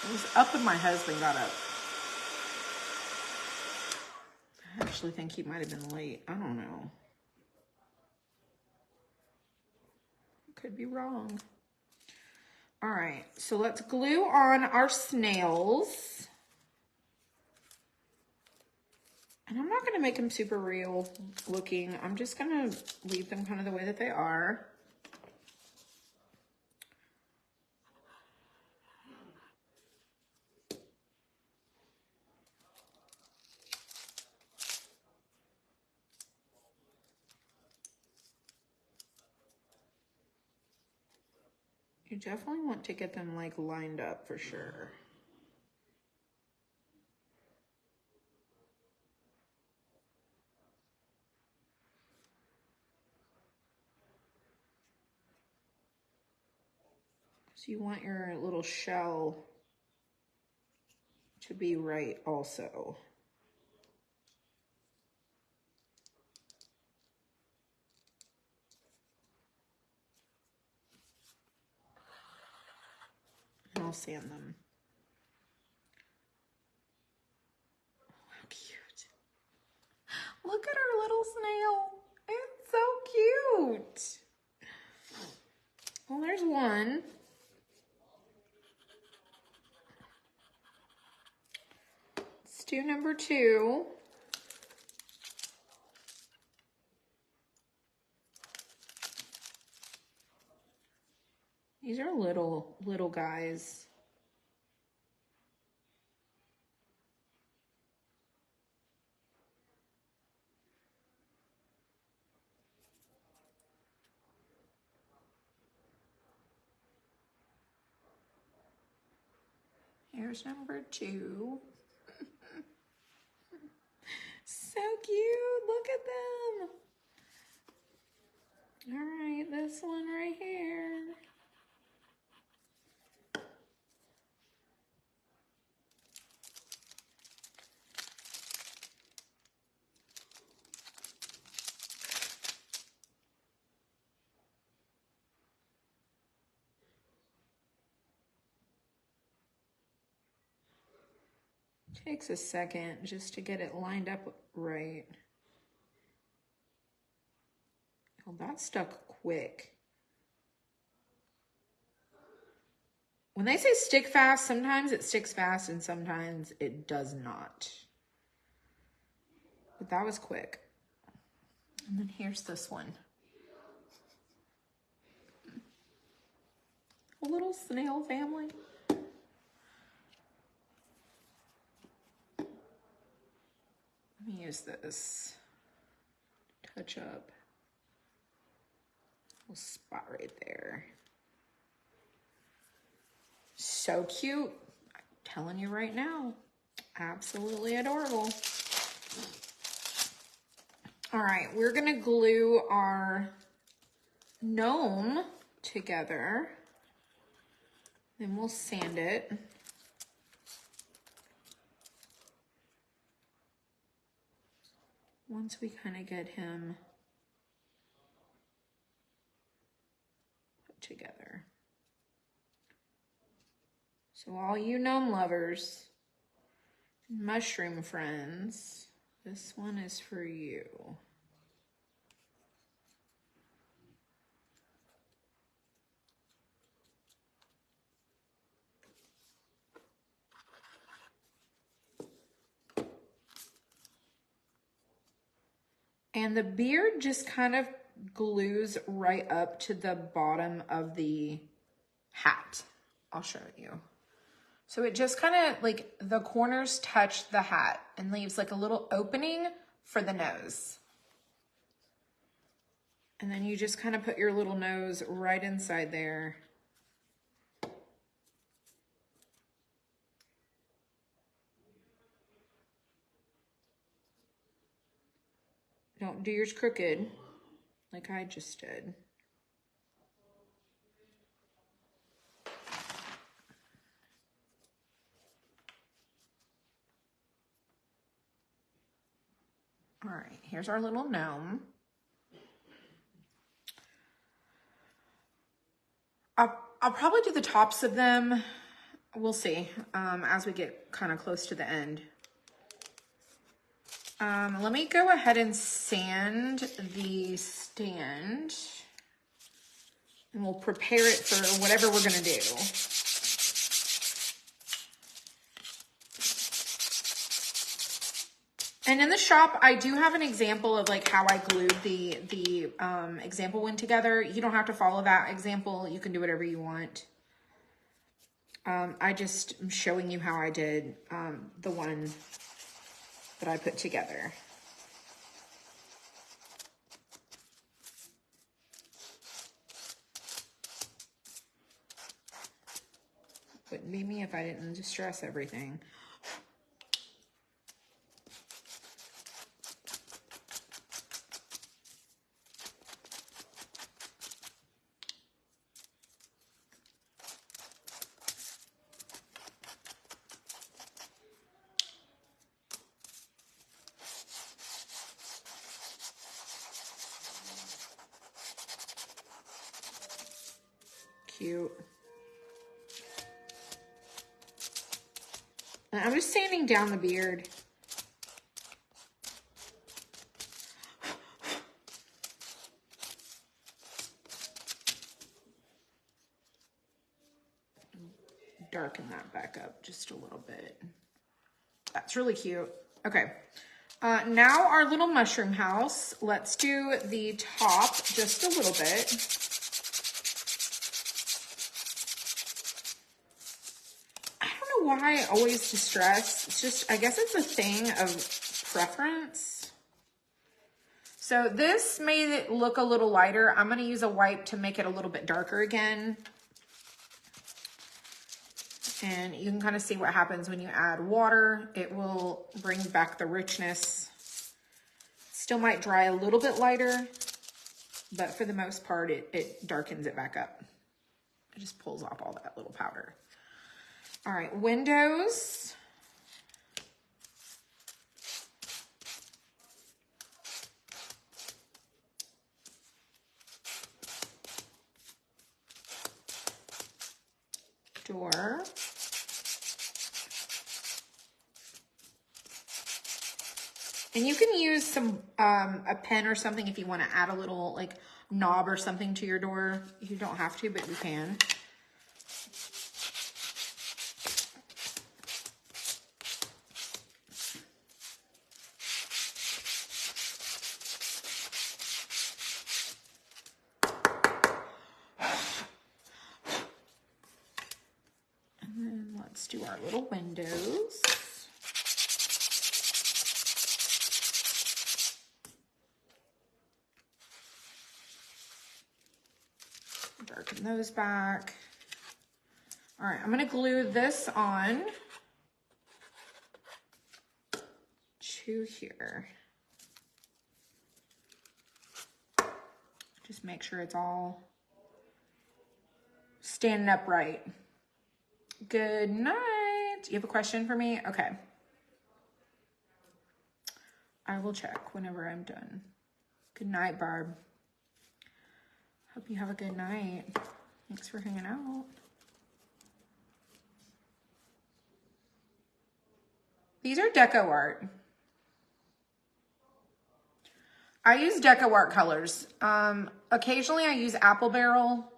Speaker 1: I was up when my husband got up. I actually think he might have been late. I don't know. Could be wrong. All right, so let's glue on our snails. And I'm not gonna make them super real looking. I'm just gonna leave them kind of the way that they are. You definitely want to get them like lined up for sure. So you want your little shell to be right also. And I'll sand them. Oh, how cute. Look at our little snail. It's so one. Let's do number two. These are little guys. Here's number two. So cute, look at them. All right, this one right here. Takes a second just to get it lined up right. Oh, that stuck quick. When they say stick fast, sometimes it sticks fast and sometimes it does not. But that was quick. And then here's this one. A little snail family. Let me use this. Touch up. Little spot right there. So cute. I'm telling you right now. Absolutely adorable. All right, we're gonna glue our gnome together. Then we'll sand it. Once we kind of get him put together. So all you gnome lovers, mushroom friends, this one is for you. And the beard just kind of glues right up to the bottom of the hat. I'll show you. So it just kind of like the corners touch the hat and leaves like a little opening for the nose. And then you just kind of put your little nose right inside there. Don't do yours crooked like I just did. All right, here's our little gnome. I'll probably do the tops of them. We'll see as we get kind of close to the end. Let me go ahead and sand the stand and we'll prepare it for whatever we're gonna do. And in the shop, I do have an example of like how I glued the example one together. You don't have to follow that example. You can do whatever you want. I just am showing you how I did the one that I put together. Wouldn't be me if I didn't distress everything. Cute. And I'm just sanding down the beard. darken that back up just a little bit. That's really cute. Okay. Now our little mushroom house. Let's do the top just a little bit. I don't know why I always distress. It's just, I guess it's a thing of preference. So this made it look a little lighter. I'm going to use a wipe to make it a little bit darker again. And you can kind of see what happens when you add water. It will bring back the richness. Still might dry a little bit lighter, but for the most part, it darkens it back up. It just pulls off all that little powder. All right, windows. Door. And you can use some a pen or something if you want to add a little like knob or something to your door. You don't have to, but you can. And then let's do our little windows. Darken those back. All right, I'm gonna glue this on to here. Just make sure it's all standing upright. Good night. You have a question for me? Okay. I will check whenever I'm done. Good night, Barb. Hope you have a good night. Thanks for hanging out. These are decoart. I use decoart colors. Occasionally I use apple barrel,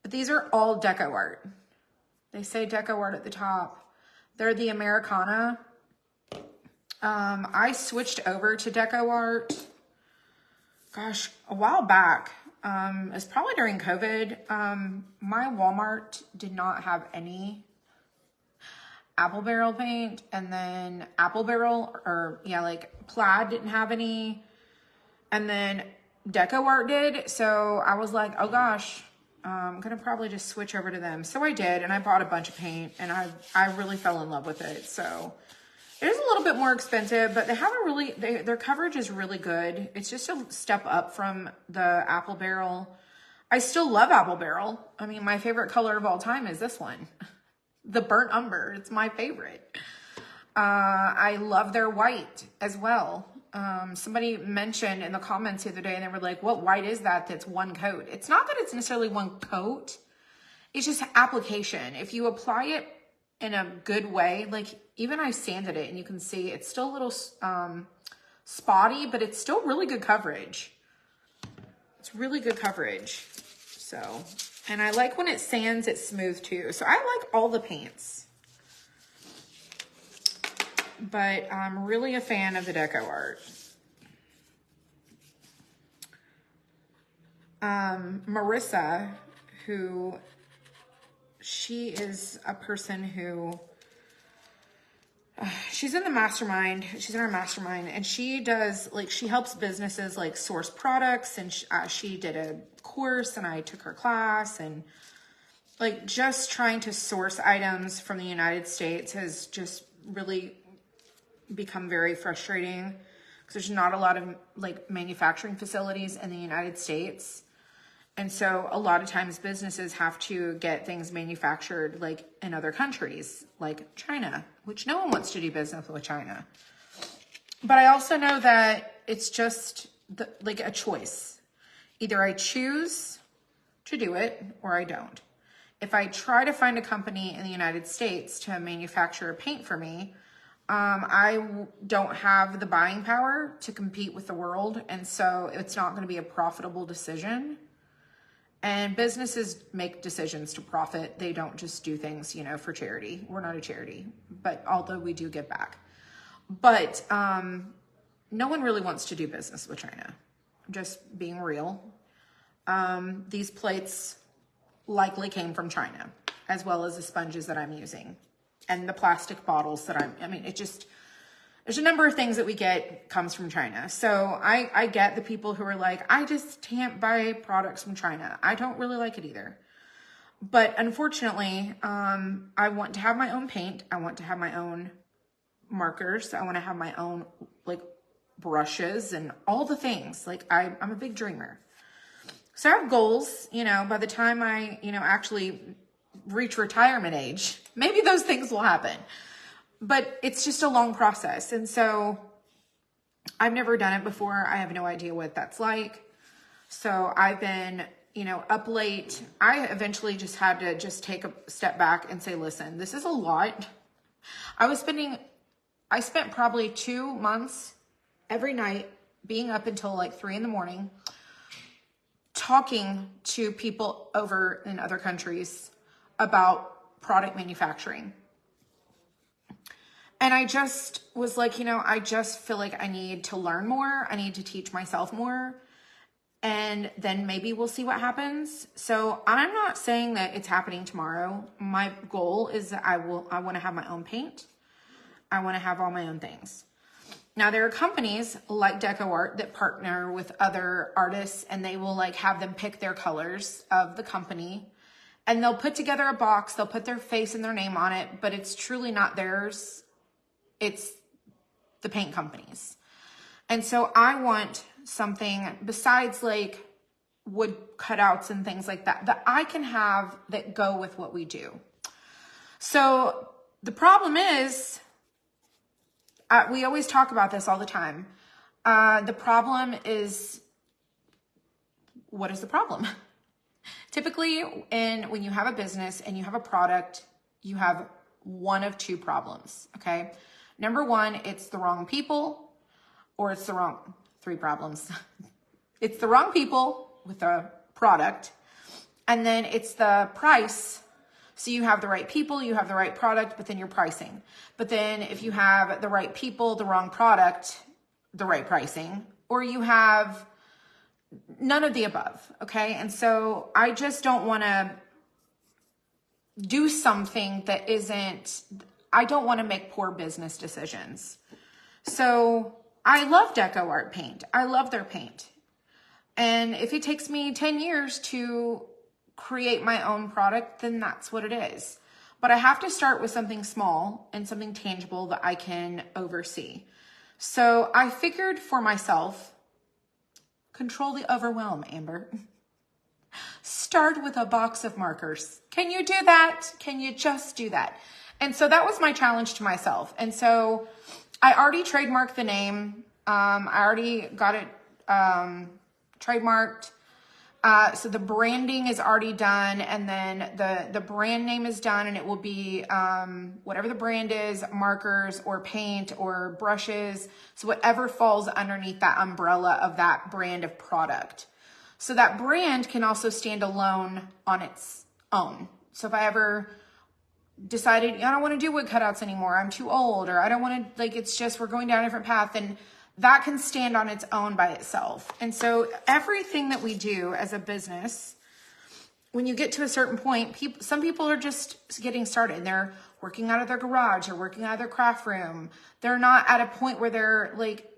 Speaker 1: but these are all decoart. They say decoart at the top. They're the Americana. I switched over to decoart, gosh, a while back. It's probably during COVID. My Walmart did not have any apple barrel paint, and then apple barrel, or yeah, like Plaid didn't have any, and then decoart did. So I was like, oh gosh, I'm gonna probably just switch over to them. So I did, and I bought a bunch of paint, and I really fell in love with it. So it is a little bit more expensive, but they have a really, their coverage is really good. It's just a step up from the apple barrel. I still love apple barrel. I mean, my favorite color of all time is this one, the burnt umber. It's my favorite. I love their white as well. Somebody mentioned in the comments the other day, and they were like, what white is that that's one coat? It's not that it's necessarily one coat. It's just application. If you apply it in a good way, like even I sanded it and you can see it's still a little spotty, but it's still really good coverage. It's really good coverage. So, and I like when it sands, it's smooth too. So I like all the paints, but I'm really a fan of the decoart. Marissa, who she is a person who, she's in the mastermind. She's in our mastermind, and she does, like, she helps businesses like source products, and she did a course, and I took her class, and like just trying to source items from the United States has just really become very frustrating because there's not a lot of like manufacturing facilities in the United States. And so a lot of times businesses have to get things manufactured like in other countries, like China, which no one wants to do business with China. But I also know that it's just like a choice. Either I choose to do it or I don't. If I try to find a company in the United States to manufacture a paint for me, I don't have the buying power to compete with the world. And so it's not going to be a profitable decision. And businesses make decisions to profit. They don't just do things, you know, for charity. We're not a charity, but although we do give back. But no one really wants to do business with China. Just being real. These plates likely came from China, as well as the sponges that I'm using and the plastic bottles that there's a number of things that we get comes from China. So I get the people who are like, I just can't buy products from China. I don't really like it either. But unfortunately, I want to have my own paint. I want to have my own markers. I want to have my own like brushes and all the things. Like I'm a big dreamer. So I have goals, you know, by the time I, you know, actually reach retirement age, maybe those things will happen. But it's just a long process. And so I've never done it before. I have no idea what that's like. So I've been, you know, up late. I eventually just had to just take a step back and say, listen, this is a lot. I spent probably 2 months every night being up until like 3 a.m, talking to people over in other countries about product manufacturing. And I just was like, you know, I just feel like I need to learn more. I need to teach myself more. And then maybe we'll see what happens. So I'm not saying that it's happening tomorrow. My goal is that I want to have my own paint. I want to have all my own things. Now there are companies like decoart that partner with other artists, and they will like have them pick their colors of the company, and they'll put together a box. They'll put their face and their name on it, but it's truly not theirs. It's the paint companies. And so I want something besides like wood cutouts and things like that, that I can have that go with what we do. So the problem is, we always talk about this all the time. The problem is, what is the problem? Typically, when you have a business and you have a product, you have one of two problems, okay? Number one, it's the wrong people, or it's the wrong, 3 problems. It's the wrong people with the product, and then it's the price. So you have the right people, you have the right product, but then you're pricing. But then if you have the right people, the wrong product, the right pricing, or you have none of the above, okay? And so I just don't want to do something that isn't, I don't want to make poor business decisions. So I love decoart paint. I love their paint. And if it takes me 10 years to create my own product, then that's what it is. But I have to start with something small and something tangible that I can oversee. So I figured for myself, control the overwhelm, Amber. Start with a box of markers. Can you do that? Can you just do that? And so that was my challenge to myself. And so I already trademarked the name. I already got it trademarked. So the branding is already done, and then the brand name is done, and it will be whatever the brand is, markers or paint or brushes. So whatever falls underneath that umbrella of that brand of product. So that brand can also stand alone on its own. So if I ever decided, I don't want to do wood cutouts anymore, I'm too old, or I don't want to, like, it's just, we're going down a different path, then that can stand on its own by itself. And so everything that we do as a business, when you get to a certain point, some people are just getting started. They're working out of their garage or working out of their craft room. They're not at a point where they're like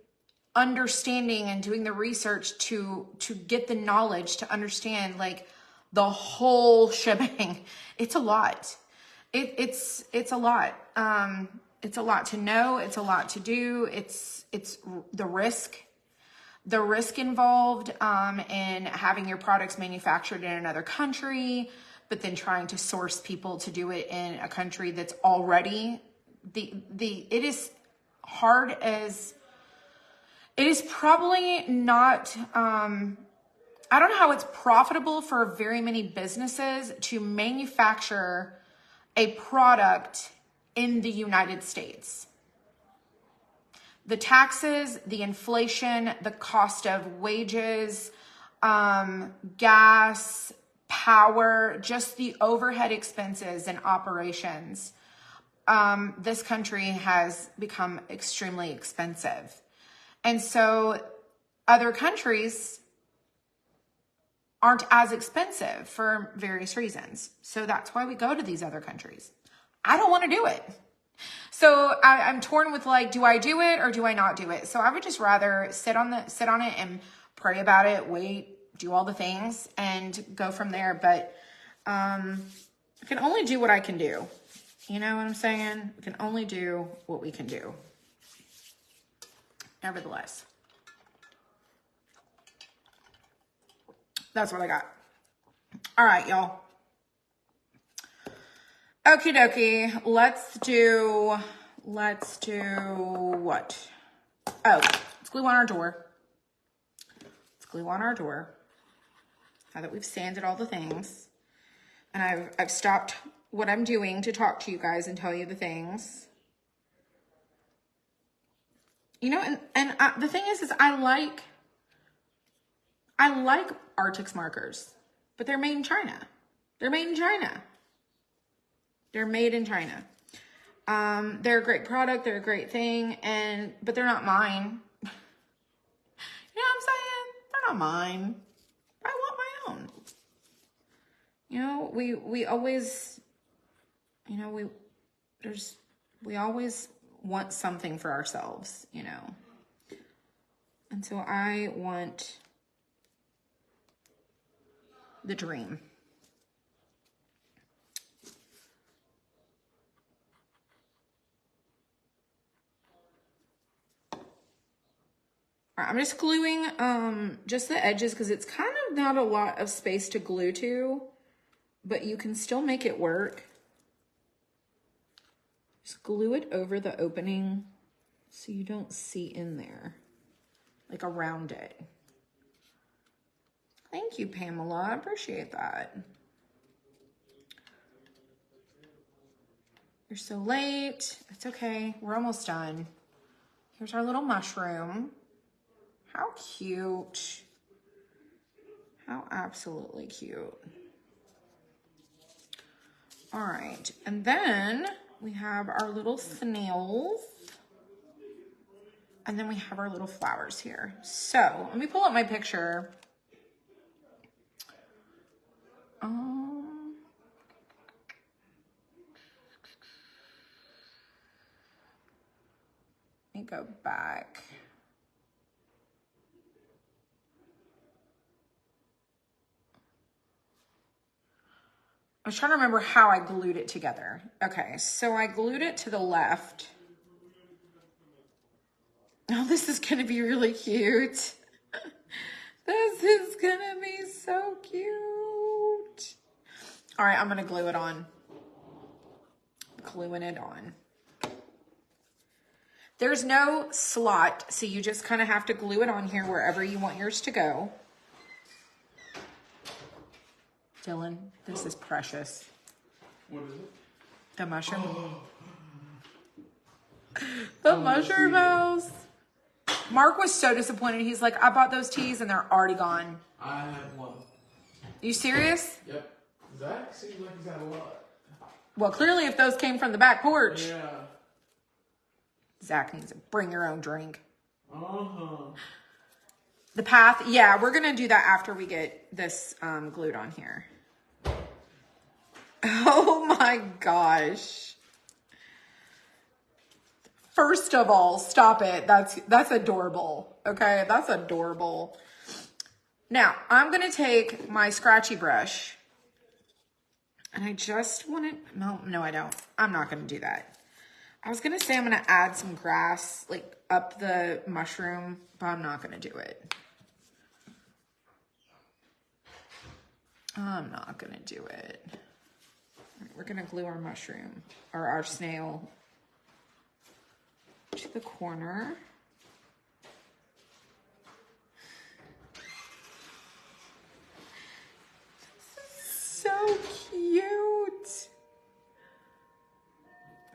Speaker 1: understanding and doing the research to get the knowledge to understand like the whole shebang. It's a lot. It's a lot. It's a lot to know. It's a lot to do. It's the risk involved in having your products manufactured in another country, but then trying to source people to do it in a country that's already it is hard as it is probably not. I don't know how it's profitable for very many businesses to manufacture a product in the United States. The taxes, the inflation, the cost of wages, gas, power, just the overhead expenses and operations, this country has become extremely expensive. And so other countries aren't as expensive for various reasons. So that's why we go to these other countries. I don't want to do it. So I'm torn with like, do I do it or do I not do it? So I would just rather sit on it and pray about it, wait, do all the things and go from there. But I can only do what I can do. You know what I'm saying? We can only do what we can do. Nevertheless. That's what I got. All right, y'all. Okie dokie. Let's do what? Oh, let's glue on our door. Let's glue on our door. Now that we've sanded all the things. And I've stopped what I'm doing to talk to you guys and tell you the things. You know, and the thing is I like arrtx markers, but they're made in China. They're made in China. They're made in China. They're a great product. They're a great thing, but they're not mine. You know what I'm saying? They're not mine. I want my own. You know, we always, you know, we always want something for ourselves, you know. And so I want the dream. All right, I'm just gluing just the edges because it's kind of not a lot of space to glue to, but you can still make it work. Just glue it over the opening so you don't see in there, like around it. Thank you, Pamela. I appreciate that. You're so late. It's okay. We're almost done. Here's our little mushroom. How cute. How absolutely cute. All right. And then we have our little snails. And then we have our little flowers here. So let me pull up my picture. Let me go back. I was trying to remember how I glued it together. Okay, so I glued it to the left. Oh, this is gonna be really cute. This is gonna be so cute. All right, I'm gonna glue it on. Gluing it on. There's no slot, so you just kind of have to glue it on here wherever you want yours to go. Dylan, this is precious.
Speaker 3: What is it?
Speaker 1: The mushroom. The mushroom house. Mark was so disappointed. He's like, I bought those teas and they're already gone.
Speaker 4: I had one.
Speaker 1: You serious?
Speaker 4: Yep. Zach seems like he's had a lot.
Speaker 1: Well, clearly if those came from the back porch.
Speaker 4: Yeah.
Speaker 1: Zach needs to bring your own drink.
Speaker 4: Uh-huh.
Speaker 1: The path, yeah, we're going to do that after we get this glued on here. Oh my gosh. First of all, stop it. That's adorable. Okay, that's adorable. Now, I'm going to take my scratchy brush and I just want to, no, I don't. I'm not going to do that. I was going to say I'm going to add some grass like up the mushroom, but I'm not going to do it. I'm not going to do it. All right, we're going to glue our mushroom or our snail to the corner. This is so cute.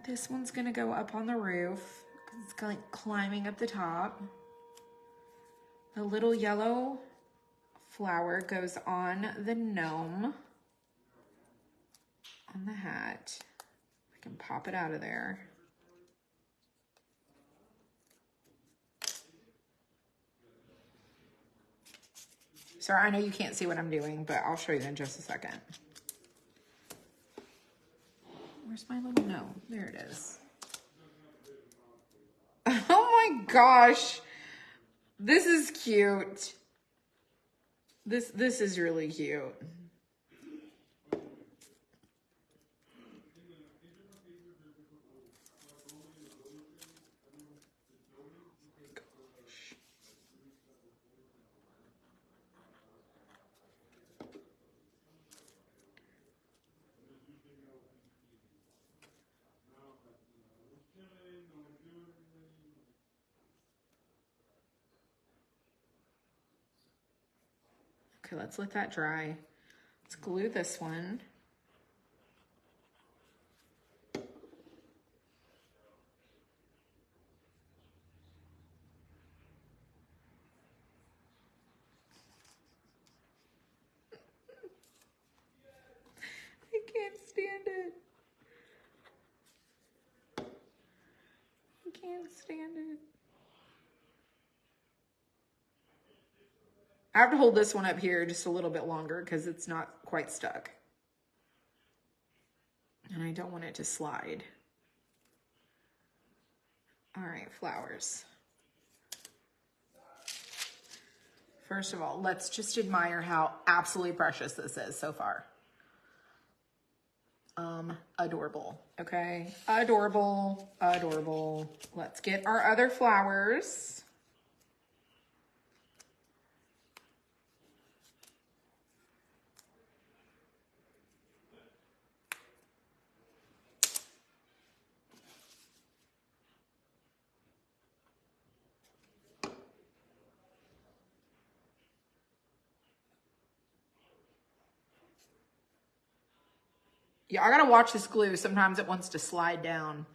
Speaker 1: This one's gonna go up on the roof because it's like climbing up the top. The little yellow flower goes on the gnome, on the hat. I can pop it out of there. Sorry, I know you can't see what I'm doing, but I'll show you in just a second. Where's my little gnome? There it is. Oh my gosh. This is cute. This is really cute. Okay, let's let that dry. Let's glue this one. I can't stand it. I can't stand it. I have to hold this one up here just a little bit longer because it's not quite stuck. And I don't want it to slide. All right, flowers. First of all, let's just admire how absolutely precious this is so far. Adorable, okay? Adorable, adorable. Let's get our other flowers. Yeah, I gotta watch this glue. Sometimes it wants to slide down.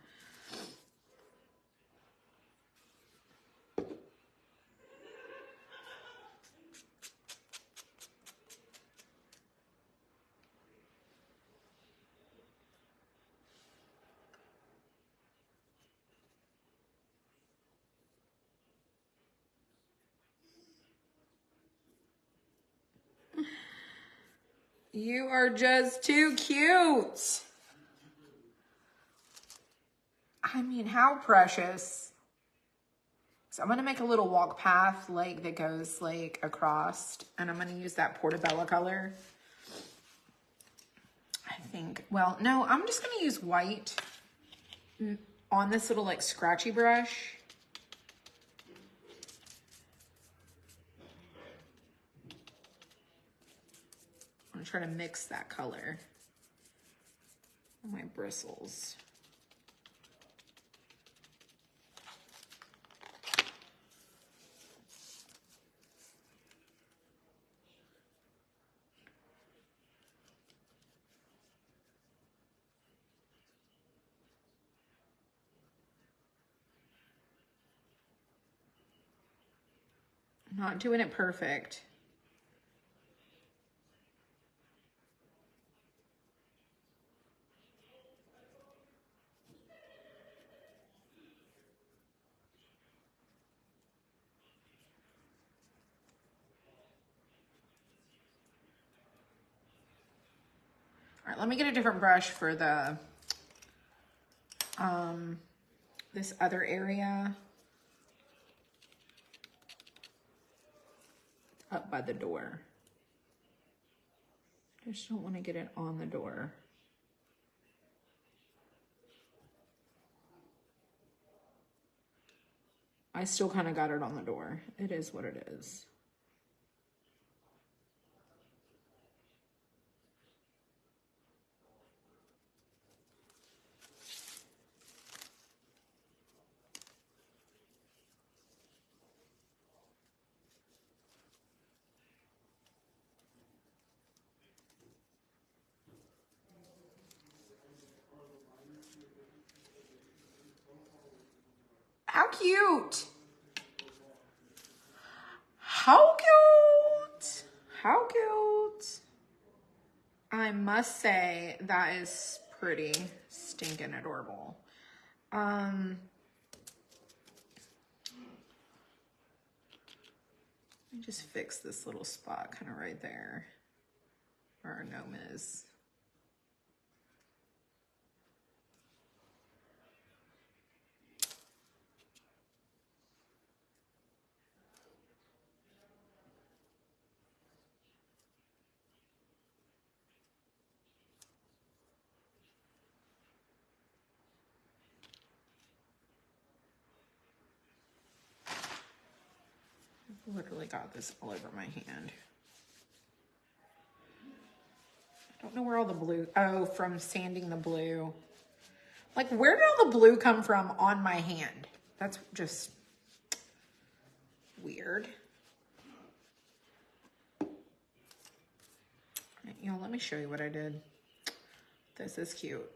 Speaker 1: You are just too cute. I mean, how precious. So I'm gonna make a little walk path like that goes like across, and I'm gonna use that portobello color. I think, well, no, I'm just gonna use white on this little like scratchy brush. I'm gonna try to mix that color on my bristles. Not doing it perfect. All right, let me get a different brush for the this other area up by the door. I just don't want to get it on the door. I still kind of got it on the door. It is what it is. How cute! How cute! How cute. I must say that is pretty stinking adorable. Let me just fix this little spot kind of right there where our gnome is. Literally got this all over my hand. I don't know where all the blue, oh, from sanding the blue. Like, where did all the blue come from on my hand? That's just weird. You know, let me show you what I did. This is cute.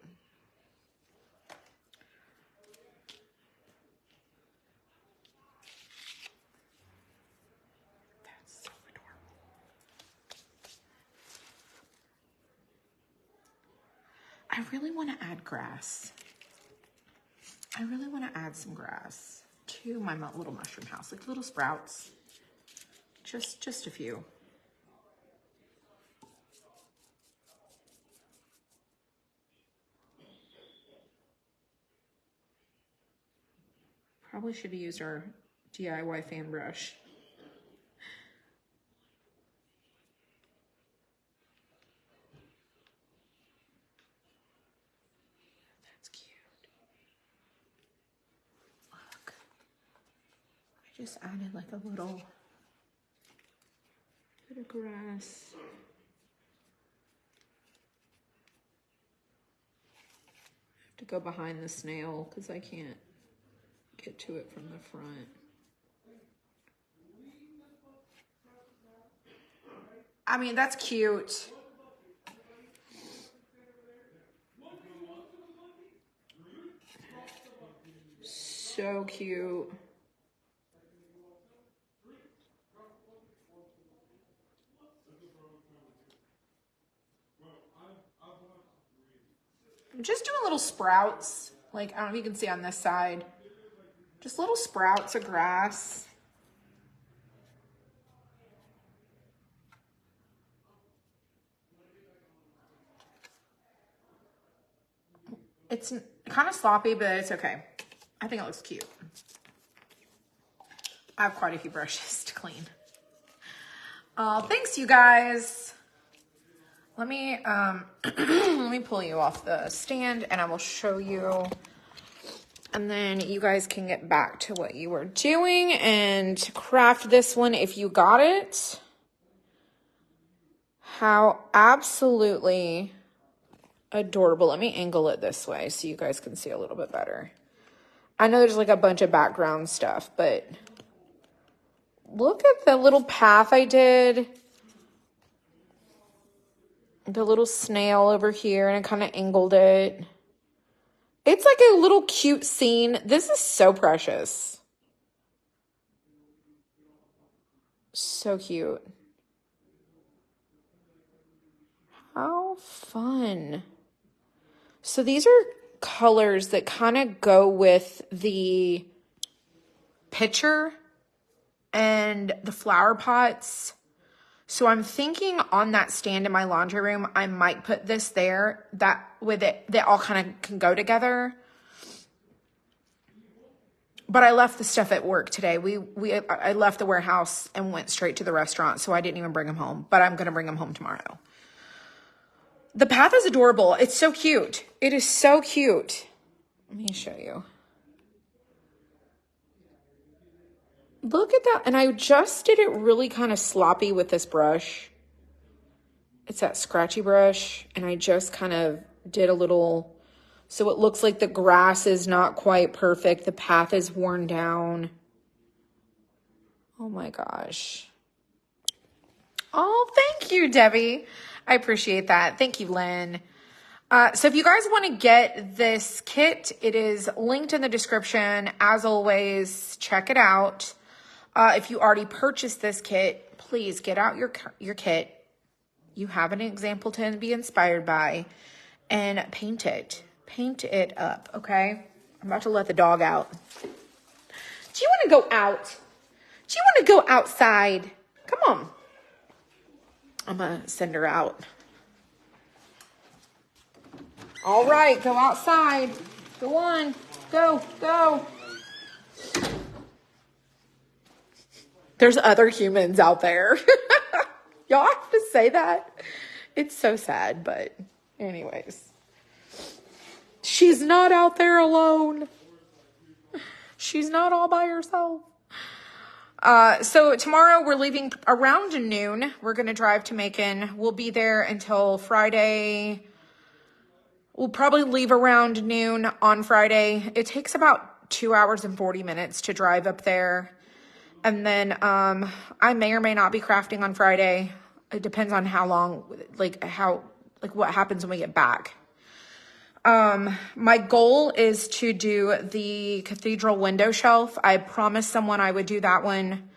Speaker 1: I really want to add grass. I really want to add some grass to my little mushroom house, like little sprouts. Just a few. Probably should have used our DIY fan brush. Just added like a little bit of grass. I have to go behind the snail because I can't get to it from the front. I mean, that's cute. So cute. I'm just doing little sprouts. Like, I don't know if you can see on this side. Just little sprouts of grass. It's kind of sloppy, but it's okay. I think it looks cute. I have quite a few brushes to clean. Thanks, you guys. Let me let me pull you off the stand and I will show you. And then you guys can get back to what you were doing and craft this one if you got it. How absolutely adorable. Let me angle it this way so you guys can see a little bit better. I know there's like a bunch of background stuff, but look at the little path I did. The little snail over here, and I kind of angled it. It's like a little cute scene. This is so precious. So cute. How fun. So these are colors that kind of go with the picture and the flower pots. So I'm thinking on that stand in my laundry room, I might put this there. That with it, they all kind of can go together. But I left the stuff at work today. I left the warehouse and went straight to the restaurant, so I didn't even bring them home. But I'm gonna bring them home tomorrow. The path is adorable. It's so cute. It is so cute. Let me show you. Look at that. And I just did it really kind of sloppy with this brush. It's that scratchy brush. And I just kind of did a little, so it looks like the grass is not quite perfect. The path is worn down. Oh my gosh. Oh, thank you, Debbie. I appreciate that. Thank you, Lynn. So if you guys want to get this kit, it is linked in the description. As always, check it out. If you already purchased this kit, please get out your kit. You have an example to be inspired by, and paint it. Paint it up, okay? I'm about to let the dog out. Do you want to go out? Do you want to go outside? Come on. I'm going to send her out. All right, go outside. Go on. Go, go. There's other humans out there. Y'all have to say that. It's so sad, but anyways. She's not out there alone. She's not all by herself. So tomorrow we're leaving around noon. We're going to drive to Macon. We'll be there until Friday. We'll probably leave around noon on Friday. It takes about 2 hours and 40 minutes to drive up there. And then I may or may not be crafting on Friday. It depends on how long, what happens when we get back. My goal is to do the cathedral window shelf. I promised someone I would do that one.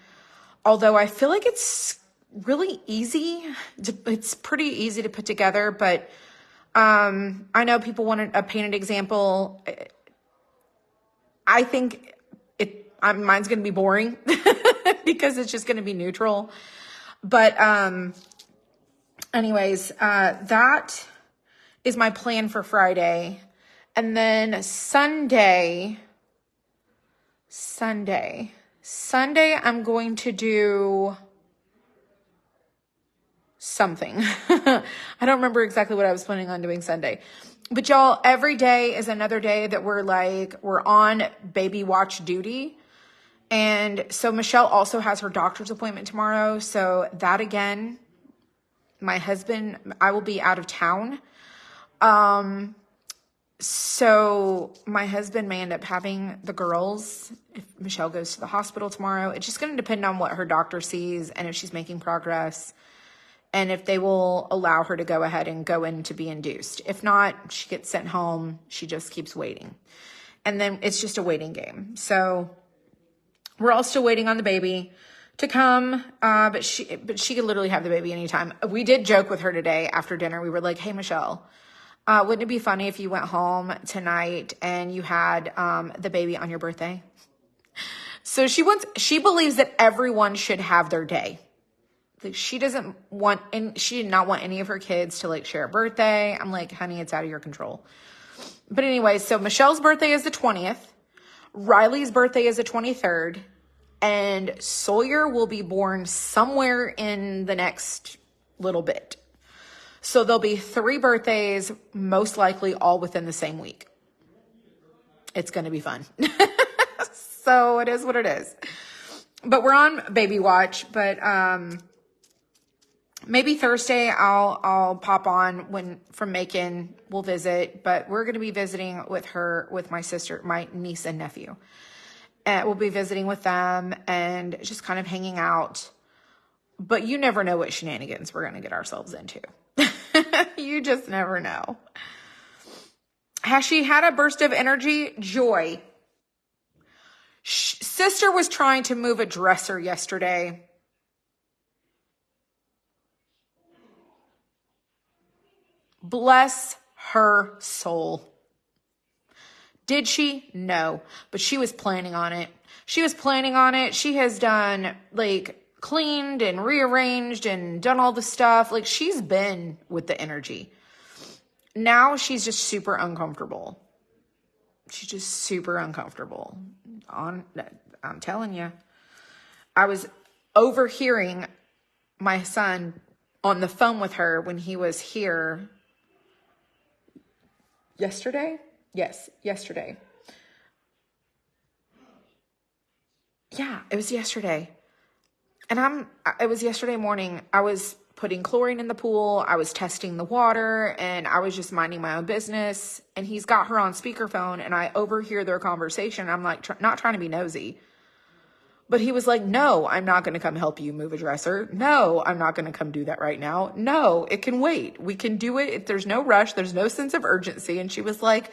Speaker 1: Although I feel like it's really easy. It's pretty easy to put together, but I know people want a painted example. I think mine's going to be boring because it's just going to be neutral. But anyways, that is my plan for Friday. And then Sunday, I'm going to do something. I don't remember exactly what I was planning on doing Sunday. But y'all, every day is another day that we're on baby watch duty. And so Michelle also has her doctor's appointment tomorrow. So that again, I will be out of town. So my husband may end up having the girls if Michelle goes to the hospital tomorrow. It's just going to depend on what her doctor sees and if she's making progress and if they will allow her to go ahead and go in to be induced. If not, she gets sent home. She just keeps waiting. And then it's just a waiting game. So we're all still waiting on the baby to come. But she could literally have the baby anytime. We did joke with her today after dinner. We were like, hey, Michelle, wouldn't it be funny if you went home tonight and you had the baby on your birthday? So she believes that everyone should have their day. Like she did not want any of her kids to share a birthday. I'm like, honey, it's out of your control. But anyway, so Michelle's birthday is the 20th. Riley's birthday is the 23rd. And Sawyer will be born somewhere in the next little bit. So there'll be 3 birthdays, most likely all within the same week. It's going to be fun. So it is what it is. But we're on baby watch. But maybe Thursday I'll pop on from Macon. We'll visit. But we're going to be visiting with my sister, my niece and nephew. And we'll be visiting with them and just kind of hanging out. But you never know what shenanigans we're going to get ourselves into. You just never know. Has she had a burst of energy? Joy. Sister was trying to move a dresser yesterday. Bless her soul. Did she? No. But she was planning on it. She has done cleaned and rearranged and done all the stuff. She's been with the energy. Now she's just super uncomfortable. I'm telling you. I was overhearing my son on the phone with her when he was here yesterday. Yes, yesterday. Yeah, it was yesterday. And it was yesterday morning. I was putting chlorine in the pool. I was testing the water and I was just minding my own business. And he's got her on speakerphone and I overhear their conversation. I'm not trying to be nosy. But he was like, no, I'm not going to come help you move a dresser. No, I'm not going to come do that right now. No, it can wait. We can do it. There's no rush. There's no sense of urgency. And she was like,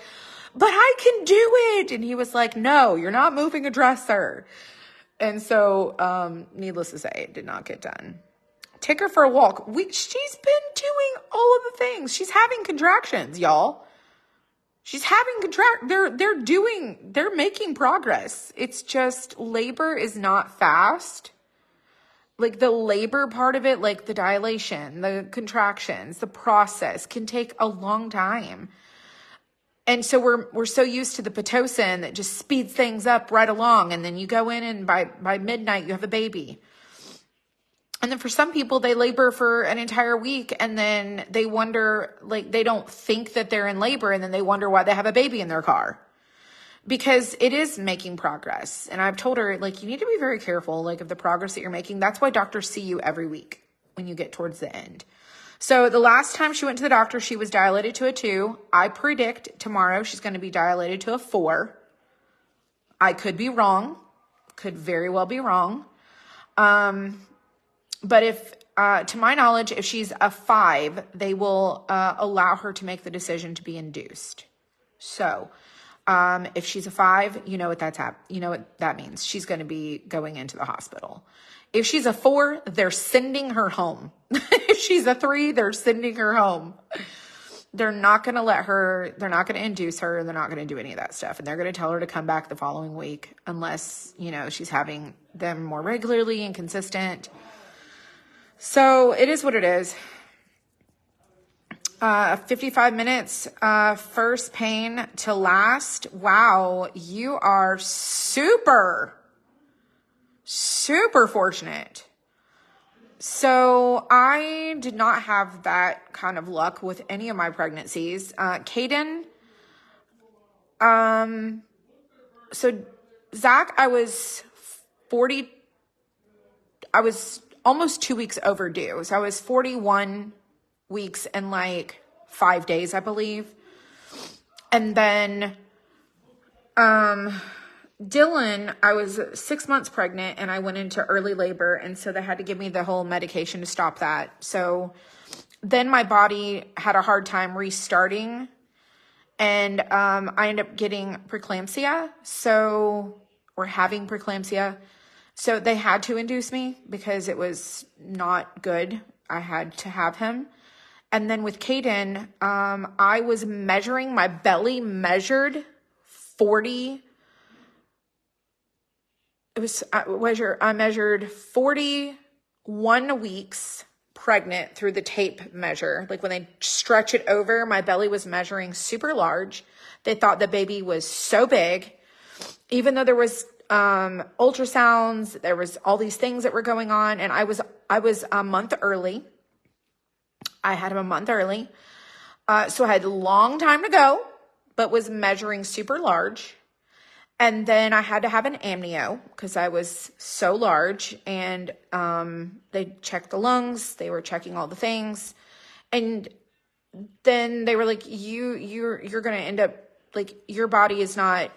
Speaker 1: but I can do it. And he was like, no, you're not moving a dresser. And so, needless to say, it did not get done. Take her for a walk. She's been doing all of the things. She's having contractions, y'all. She's having they're making progress. It's just labor is not fast. Like the labor part of it, like the dilation, the contractions, the process can take a long time. And so we're so used to the Pitocin that just speeds things up right along. And then you go in and by midnight you have a baby. And then for some people, they labor for an entire week and then they wonder, like, they don't think that they're in labor and then they wonder why they have a baby in their car. Because it is making progress. And I've told her, like, you need to be very careful, like, of the progress that you're making. That's why doctors see you every week when you get towards the end. So the last time she went to the doctor, she was dilated to a 2. I predict tomorrow she's going to be dilated to a 4. I could be wrong. Could very well be wrong. But if, to my knowledge, if she's a 5, they will allow her to make the decision to be induced. So if she's a 5, you know what that means. She's going to be going into the hospital. If she's a 4, they're sending her home. If she's a 3, they're sending her home. They're not going to induce her. They're not going to do any of that stuff. And they're going to tell her to come back the following week unless, she's having them more regularly and consistent. So it is what it is. 55 minutes, first pain to last. Wow. You are super fortunate. So I did not have that kind of luck with any of my pregnancies. Caden, so Zach, I was almost 2 weeks overdue. So I was 41 weeks and like 5 days, I believe. And then, Dylan, I was 6 months pregnant and I went into early labor. And so they had to give me the whole medication to stop that. So then my body had a hard time restarting and, I ended up getting preeclampsia. Or having preeclampsia. So they had to induce me because it was not good. I had to have him. And then with Caden, I was measuring, my belly measured 40. I measured 41 weeks pregnant through the tape measure. Like when they stretch it over, my belly was measuring super large. They thought the baby was so big, even though there was ultrasounds, there was all these things that were going on. And I was a month early. I had him a month early. So I had a long time to go, but was measuring super large. And then I had to have an amnio because I was so large and, they checked the lungs. They were checking all the things. And then they were like, you're going to end up like, your body is not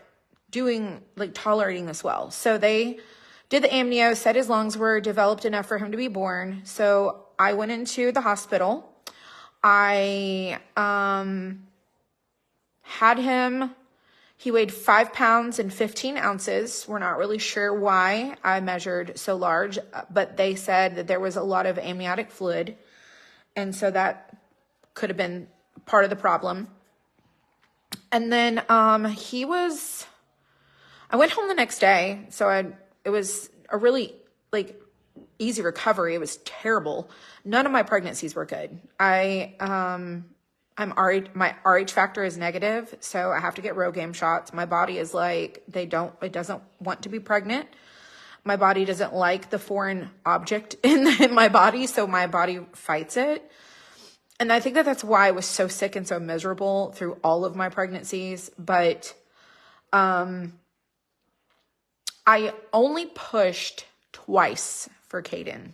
Speaker 1: tolerating this well. So they did the amnio, said his lungs were developed enough for him to be born. So I went into the hospital. I, had him, he weighed 5 pounds and 15 ounces. We're not really sure why I measured so large, but they said that there was a lot of amniotic fluid. And so that could have been part of the problem. And then, I went home the next day. So it was a really easy recovery. It was terrible. None of my pregnancies were good. My RH factor is negative. So I have to get RhoGAM shots. My body is it doesn't want to be pregnant. My body doesn't like the foreign object in my body. So my body fights it. And I think that's why I was so sick and so miserable through all of my pregnancies. But, I only pushed twice for Caden.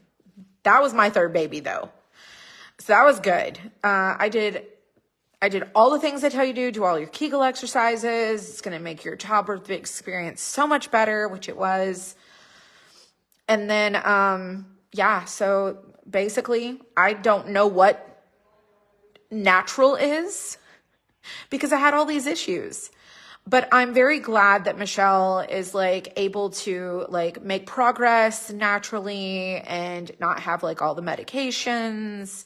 Speaker 1: That was my third baby though. So that was good. I did all the things I tell you to do all your Kegel exercises. It's going to make your childbirth experience so much better, which it was. And then, so basically I don't know what natural is because I had all these issues. But I'm very glad that Michelle is like able to like make progress naturally and not have like all the medications.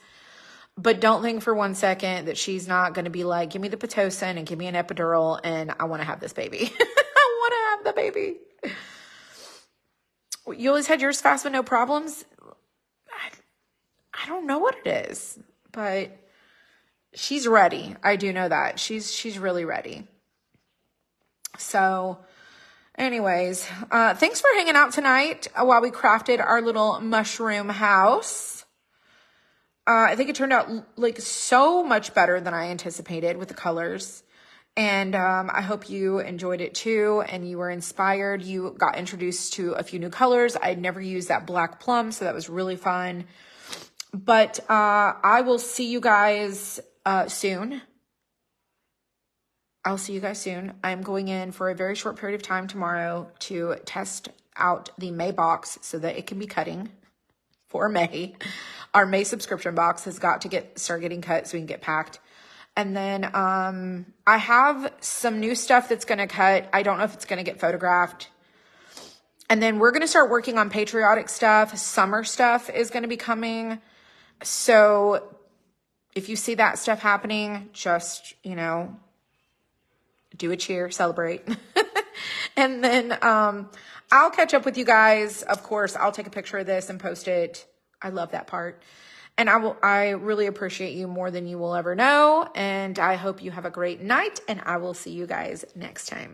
Speaker 1: But don't think for 1 second that she's not going to be like, give me the Pitocin and give me an epidural and I want to have this baby. I want to have the baby. You always had yours fast with no problems? I don't know what it is, but she's ready. I do know that. She's really ready. So anyways, thanks for hanging out tonight while we crafted our little mushroom house. I think it turned out like so much better than I anticipated with the colors. And I hope you enjoyed it too and you were inspired. You got introduced to a few new colors. I'd never used that black plum, so that was really fun. But I will see you guys soon. I'll see you guys soon. I'm going in for a very short period of time tomorrow to test out the May box so that it can be cutting for May. Our May subscription box has got to start getting cut so we can get packed. And then I have some new stuff that's going to cut. I don't know if it's going to get photographed. And then we're going to start working on patriotic stuff. Summer stuff is going to be coming. So if you see that stuff happening, just, you know, do a cheer, celebrate. And then I'll catch up with you guys. Of course, I'll take a picture of this and post it. I love that part. And I really appreciate you more than you will ever know. And I hope you have a great night and I will see you guys next time.